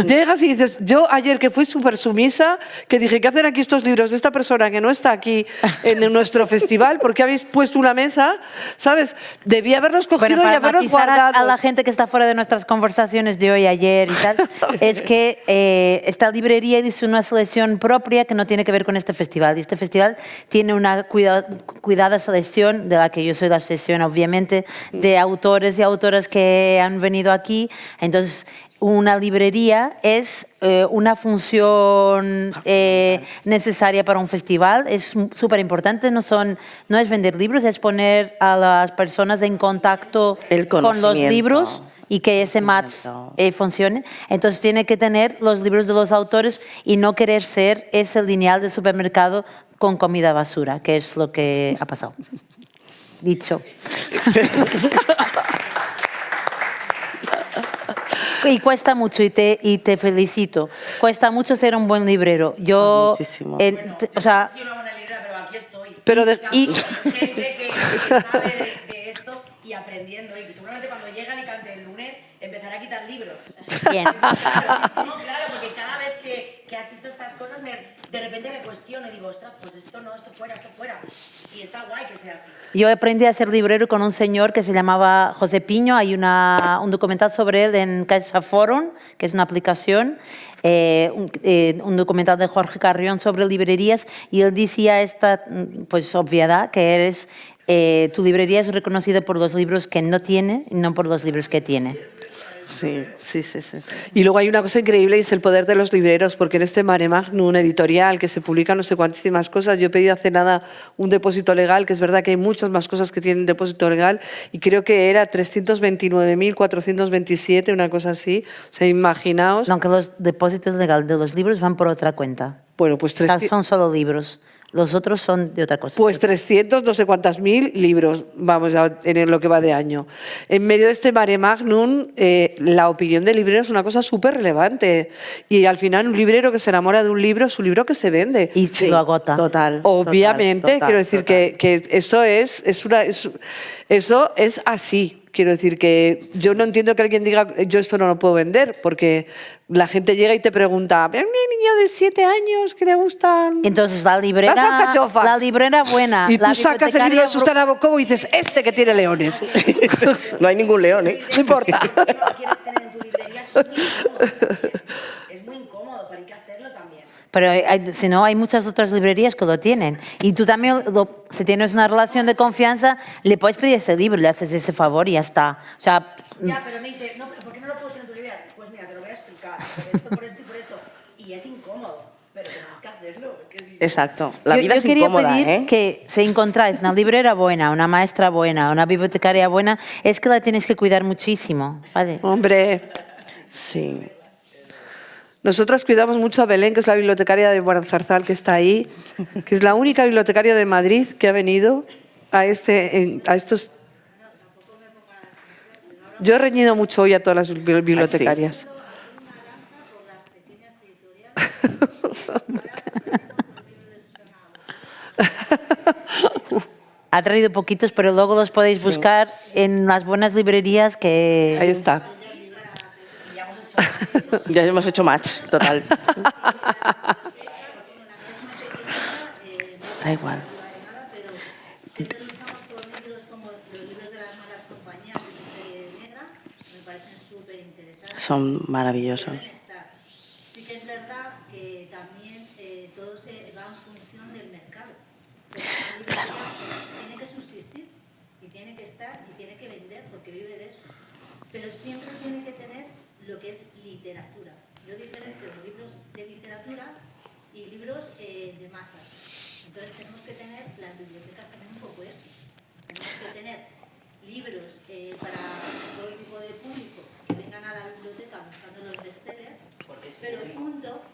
Llegas y dices, yo ayer que fui súper sumisa, que dije, ¿qué hacen aquí estos libros de esta persona que no está aquí en nuestro festival? ¿Por qué habéis puesto una mesa? ¿Sabes? Debía haberlos cogido Bueno, y para haberlos matizar guardado. a la gente que está fuera de nuestras conversaciones de hoy, ayer y tal, es que esta librería hizo una selección propia que no tiene que ver con este festival. Y este festival tiene una cuidada selección, de la que yo soy la sesión, obviamente, de autores y autoras que han venido aquí. Entonces, una librería es una función necesaria para un festival, es súper importante, no es vender libros, es poner a las personas en contacto El con los conocimiento. libros y que ese match funcione. Entonces tiene que tener los libros de los autores y no querer ser ese lineal de supermercado con comida basura, que es lo que ha pasado. Dicho. Y cuesta mucho, y te felicito. Cuesta mucho ser un buen librero. Yo, muchísimo. o sea, Sí, una buena librera, pero aquí estoy. Pero Gente que sabe de esto y aprendiendo. Y que seguramente cuando llegue a Alicante el lunes empezará a quitar libros. bien. No, claro, porque cada vez que asisto a estas cosas de repente me cuestiono y digo, ostras, pues esto no, esto fuera. Y está guay que sea así. Yo aprendí a ser librero con un señor que se llamaba José Piño. Hay un documental sobre él en Caixa Forum, que es una aplicación, un documental de Jorge Carrión sobre librerías, y él decía esta pues obviedad, que tu librería es reconocida por los libros que no tiene y no por los libros que tiene. Sí. Y luego hay una cosa increíble y es el poder de los libreros, porque en este Mare Magnum editorial que se publica no sé cuantísimas cosas, yo he pedido hace nada un depósito legal, que es verdad que hay muchas más cosas que tienen depósito legal, y creo que era 329.427, una cosa así. O sea, imaginaos. Aunque los depósitos legales de los libros van por otra cuenta. Bueno, pues O sea, 300. son solo libros. Los otros son de otra cosa. Pues 300, no sé cuántas mil libros, vamos, en lo que va de año. En medio de este Mare Magnum, la opinión del librero es una cosa súper relevante. Y al final, un librero que se enamora de un libro es un libro que se vende. Y lo agota. Total. Obviamente, total, quiero decir total. que eso eso es así. Quiero decir que yo no entiendo que alguien diga yo esto no lo puedo vender, porque la gente llega y te pregunta, ¿pero un niño de 7 años que le gustan? Entonces las alcachofas? la librera buena, Y tú la sacas el libro de bibliotecaria Susana Bocobo y dices, este que tiene leones. No hay ningún león, ¿eh? No importa. Si no lo quieres tener en tu librería es muy incómodo, pero hay que hacerlo también. Pero si no, hay muchas otras librerías que lo tienen. Y tú también, si tienes una relación de confianza, le puedes pedir ese libro, le haces ese favor y ya está. O sea, Ya, pero me dice, no, ¿por qué no lo puedo tener en tu librería? Pues mira, te lo voy a explicar. Por esto y por esto. Y es incómodo, pero tenemos que hacerlo. Porque si... Exacto. La vida yo es quería incómoda, pedir ¿eh? que si encontráis una librera buena, una maestra buena, una bibliotecaria buena, es que la tienes que cuidar muchísimo, ¿vale? Hombre, Sí. nosotras cuidamos mucho a Belén, que es la bibliotecaria de Guadalzarzal, que está ahí, que es la única bibliotecaria de Madrid que ha venido a estos... Yo he reñido mucho hoy a todas las bibliotecarias. Ha traído poquitos, pero luego los podéis buscar en las buenas librerías que... Ahí está. Ya hemos hecho match, total. Da igual. Siempre luchamos por libros como los libros de las malas compañías y su serie negra, me parecen súper interesantes. Son maravillosos. Deben estar. Sí que es verdad que también todo se va en función del mercado. Porque la librería tiene que subsistir y tiene que estar y tiene que vender porque vive de eso. Pero siempre tiene que tener lo que es literatura. Yo diferencio de libros de literatura y libros de masas. Entonces tenemos que tener, las bibliotecas también un poco eso. Tenemos que tener libros para todo tipo de público que vengan a la biblioteca buscando los bestsellers, pero junto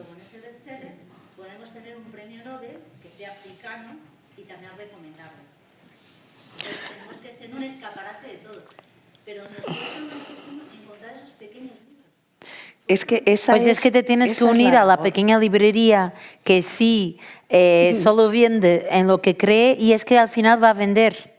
con ese bestseller podemos tener un premio Nobel que sea africano y también recomendable. Entonces tenemos que ser un escaparate de todo, pero nos cuesta muchísimo encontrar esos pequeños libros. Es que esa Pues es que te tienes que unir a la pequeña librería que sí solo vende en lo que cree y es que al final va a vender.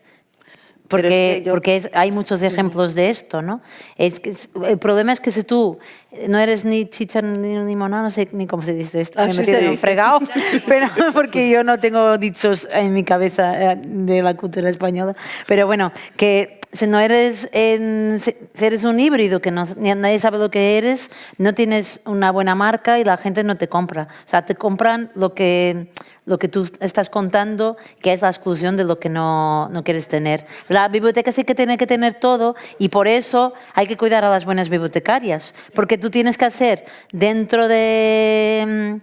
Porque hay muchos ejemplos de esto, ¿no? El problema es que si tú no eres ni chicha ni limonada, no sé ni cómo se dice esto, me he metido en un fregado, pero porque yo no tengo dichos en mi cabeza de la cultura española, pero bueno, que si no eres, si eres un híbrido que nadie sabe lo que eres, no tienes una buena marca y la gente no te compra. O sea, te compran lo que tú estás contando, que es la exclusión de lo que no quieres tener. La biblioteca sí que tiene que tener todo y por eso hay que cuidar a las buenas bibliotecarias, porque tú tienes que hacer dentro de...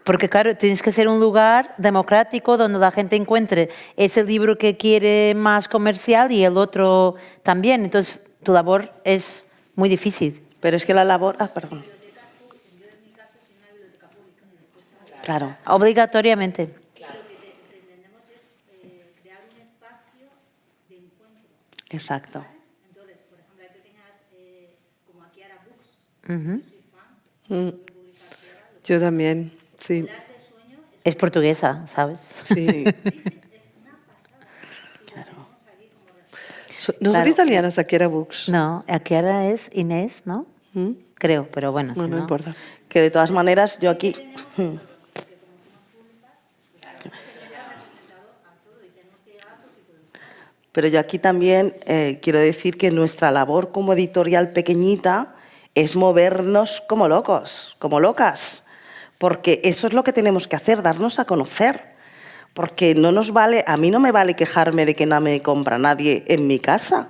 Porque claro, tienes que ser un lugar democrático donde la gente encuentre ese libro que quiere más comercial y el otro también. Entonces, tu labor es muy difícil. Pero es que la labor... perdón. Claro. Obligatoriamente. Lo que pretendemos es crear un espacio de encuentro. Exacto. Entonces, por ejemplo, hay pequeñas, como aquí Ara Books, Ujú. yo soy fan, Yo también, sí. Es portuguesa, ¿sabes? Sí. Claro. ¿No son Claro. italianas aquí era Books? No, aquí ahora es Inés, ¿no? Creo, pero bueno, si No, no no. importa. Que de todas maneras, yo aquí... Pero yo aquí también quiero decir que nuestra labor como editorial pequeñita es movernos como locos, como locas, porque eso es lo que tenemos que hacer, darnos a conocer, porque no nos vale, a mí no me vale quejarme de que no me compra nadie en mi casa,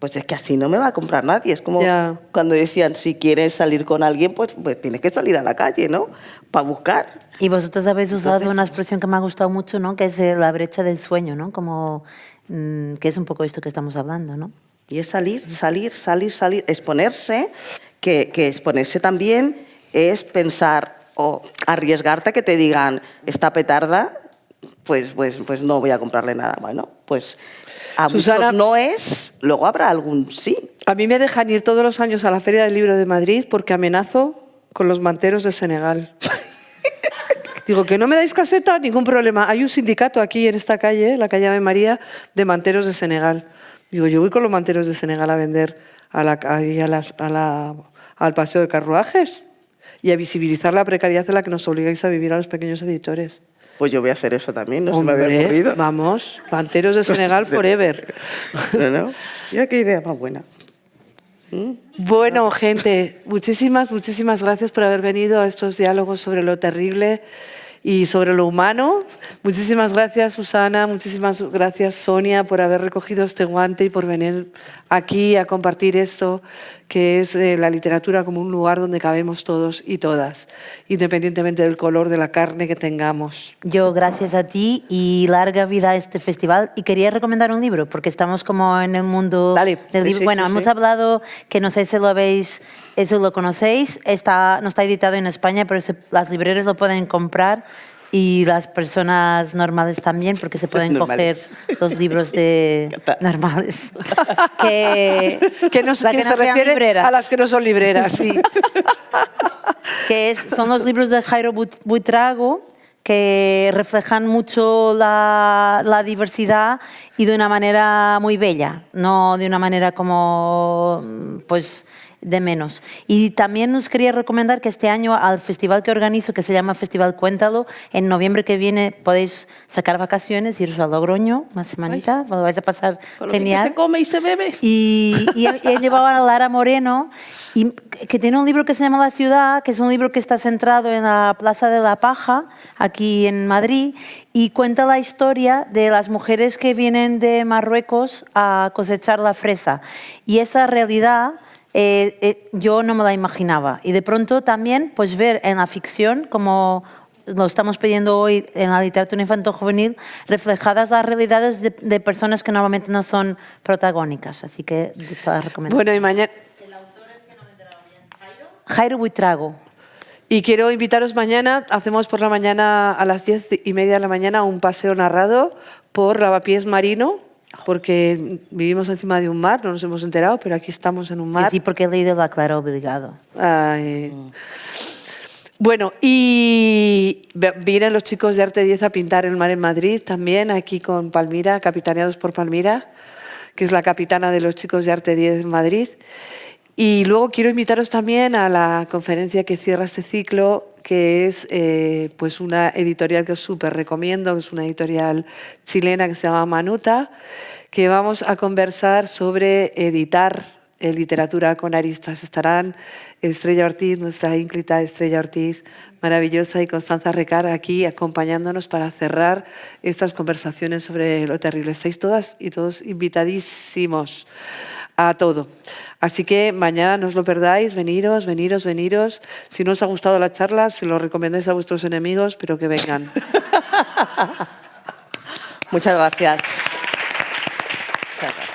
pues es que así no me va a comprar nadie, es como Ya. cuando decían, si quieres salir con alguien, pues tienes que salir a la calle, ¿no?, para buscar. Y vosotros habéis usado una expresión que me ha gustado mucho, ¿no? Que es la brecha del sueño, ¿no? Como que es un poco esto que estamos hablando, ¿no? Y es salir, exponerse, que exponerse también es pensar o arriesgarte a que te digan, esta petarda, pues no voy a comprarle nada. Bueno, pues a Susana, muchos no es, luego habrá algún sí. A mí me dejan ir todos los años a la Feria del Libro de Madrid porque amenazo con los manteros de Senegal. Digo, que no me dais caseta, ningún problema. Hay un sindicato aquí en esta calle, la calle Ave María, de manteros de Senegal. Digo, yo voy con los manteros de Senegal a vender al paseo de carruajes y a visibilizar la precariedad en la que nos obligáis a vivir a los pequeños editores. Pues yo voy a hacer eso también, no se me Hombre, había ocurrido. vamos, manteros de Senegal forever. ¿No? Mira qué idea más buena. Bueno, gente, muchísimas gracias por haber venido a estos diálogos sobre lo terrible y sobre lo humano. Muchísimas gracias, Susana, muchísimas gracias, Sonia, por haber recogido este guante y por venir aquí a compartir esto, que es la literatura como un lugar donde cabemos todos y todas, independientemente del color de la carne que tengamos. Yo, gracias a ti y larga vida a este festival. Y quería recomendar un libro, porque estamos como en el mundo Dale. del Sí, libro. sí, Bueno, sí, hemos sí. hablado, que no sé si lo conocéis, no está editado en España, pero las librerías lo pueden comprar y las personas normales también, porque se pueden Normales. coger los libros de normales. que Que la se no sean refiere libreras. a las que no son libreras. Sí. Son los libros de Jairo Buitrago, que reflejan mucho la diversidad y de una manera muy bella, no de una manera como pues de menos. Y también nos quería recomendar que este año al festival que organizo, que se llama Festival Cuéntalo, en noviembre que viene podéis sacar vacaciones, iros a Logroño una semanita, lo vais a pasar Con lo bien que genial. se come y se bebe. Y he llevado a Lara Moreno, y que tiene un libro que se llama La Ciudad, que es un libro que está centrado en la Plaza de la Paja, aquí en Madrid, y cuenta la historia de las mujeres que vienen de Marruecos a cosechar la fresa. Y esa realidad yo no me la imaginaba. Y de pronto también pues ver en la ficción, como lo estamos pidiendo hoy en la literatura infantil-juvenil, reflejadas las realidades de personas que normalmente no son protagónicas. Así que, de hecho, las recomiendo. Bueno, y mañana... Jairo Buitrago. Y quiero invitaros mañana, hacemos por la mañana a las 10:30 de la mañana un paseo narrado por Lavapiés Marino, porque vivimos encima de un mar, no nos hemos enterado, pero aquí estamos en un mar. Sí, porque he leído La Clara Obligado. Ay. Bueno, y vienen los chicos de Arte 10 a pintar el mar en Madrid también, aquí con Palmira, capitaneados por Palmira, que es la capitana de los chicos de Arte 10 en Madrid. Y luego quiero invitaros también a la conferencia que cierra este ciclo, que es pues una editorial que os súper recomiendo, que es una editorial chilena que se llama Manuta, que vamos a conversar sobre editar literatura con aristas. Estarán Estrella Ortiz, nuestra ínclita Estrella Ortiz, maravillosa, y Constanza Recar aquí acompañándonos para cerrar estas conversaciones sobre lo terrible. Estáis todas y todos invitadísimos a todo. Así que mañana no os lo perdáis, veniros. Si no os ha gustado la charla, se lo recomendáis a vuestros enemigos, pero que vengan. Muchas gracias. Muchas gracias.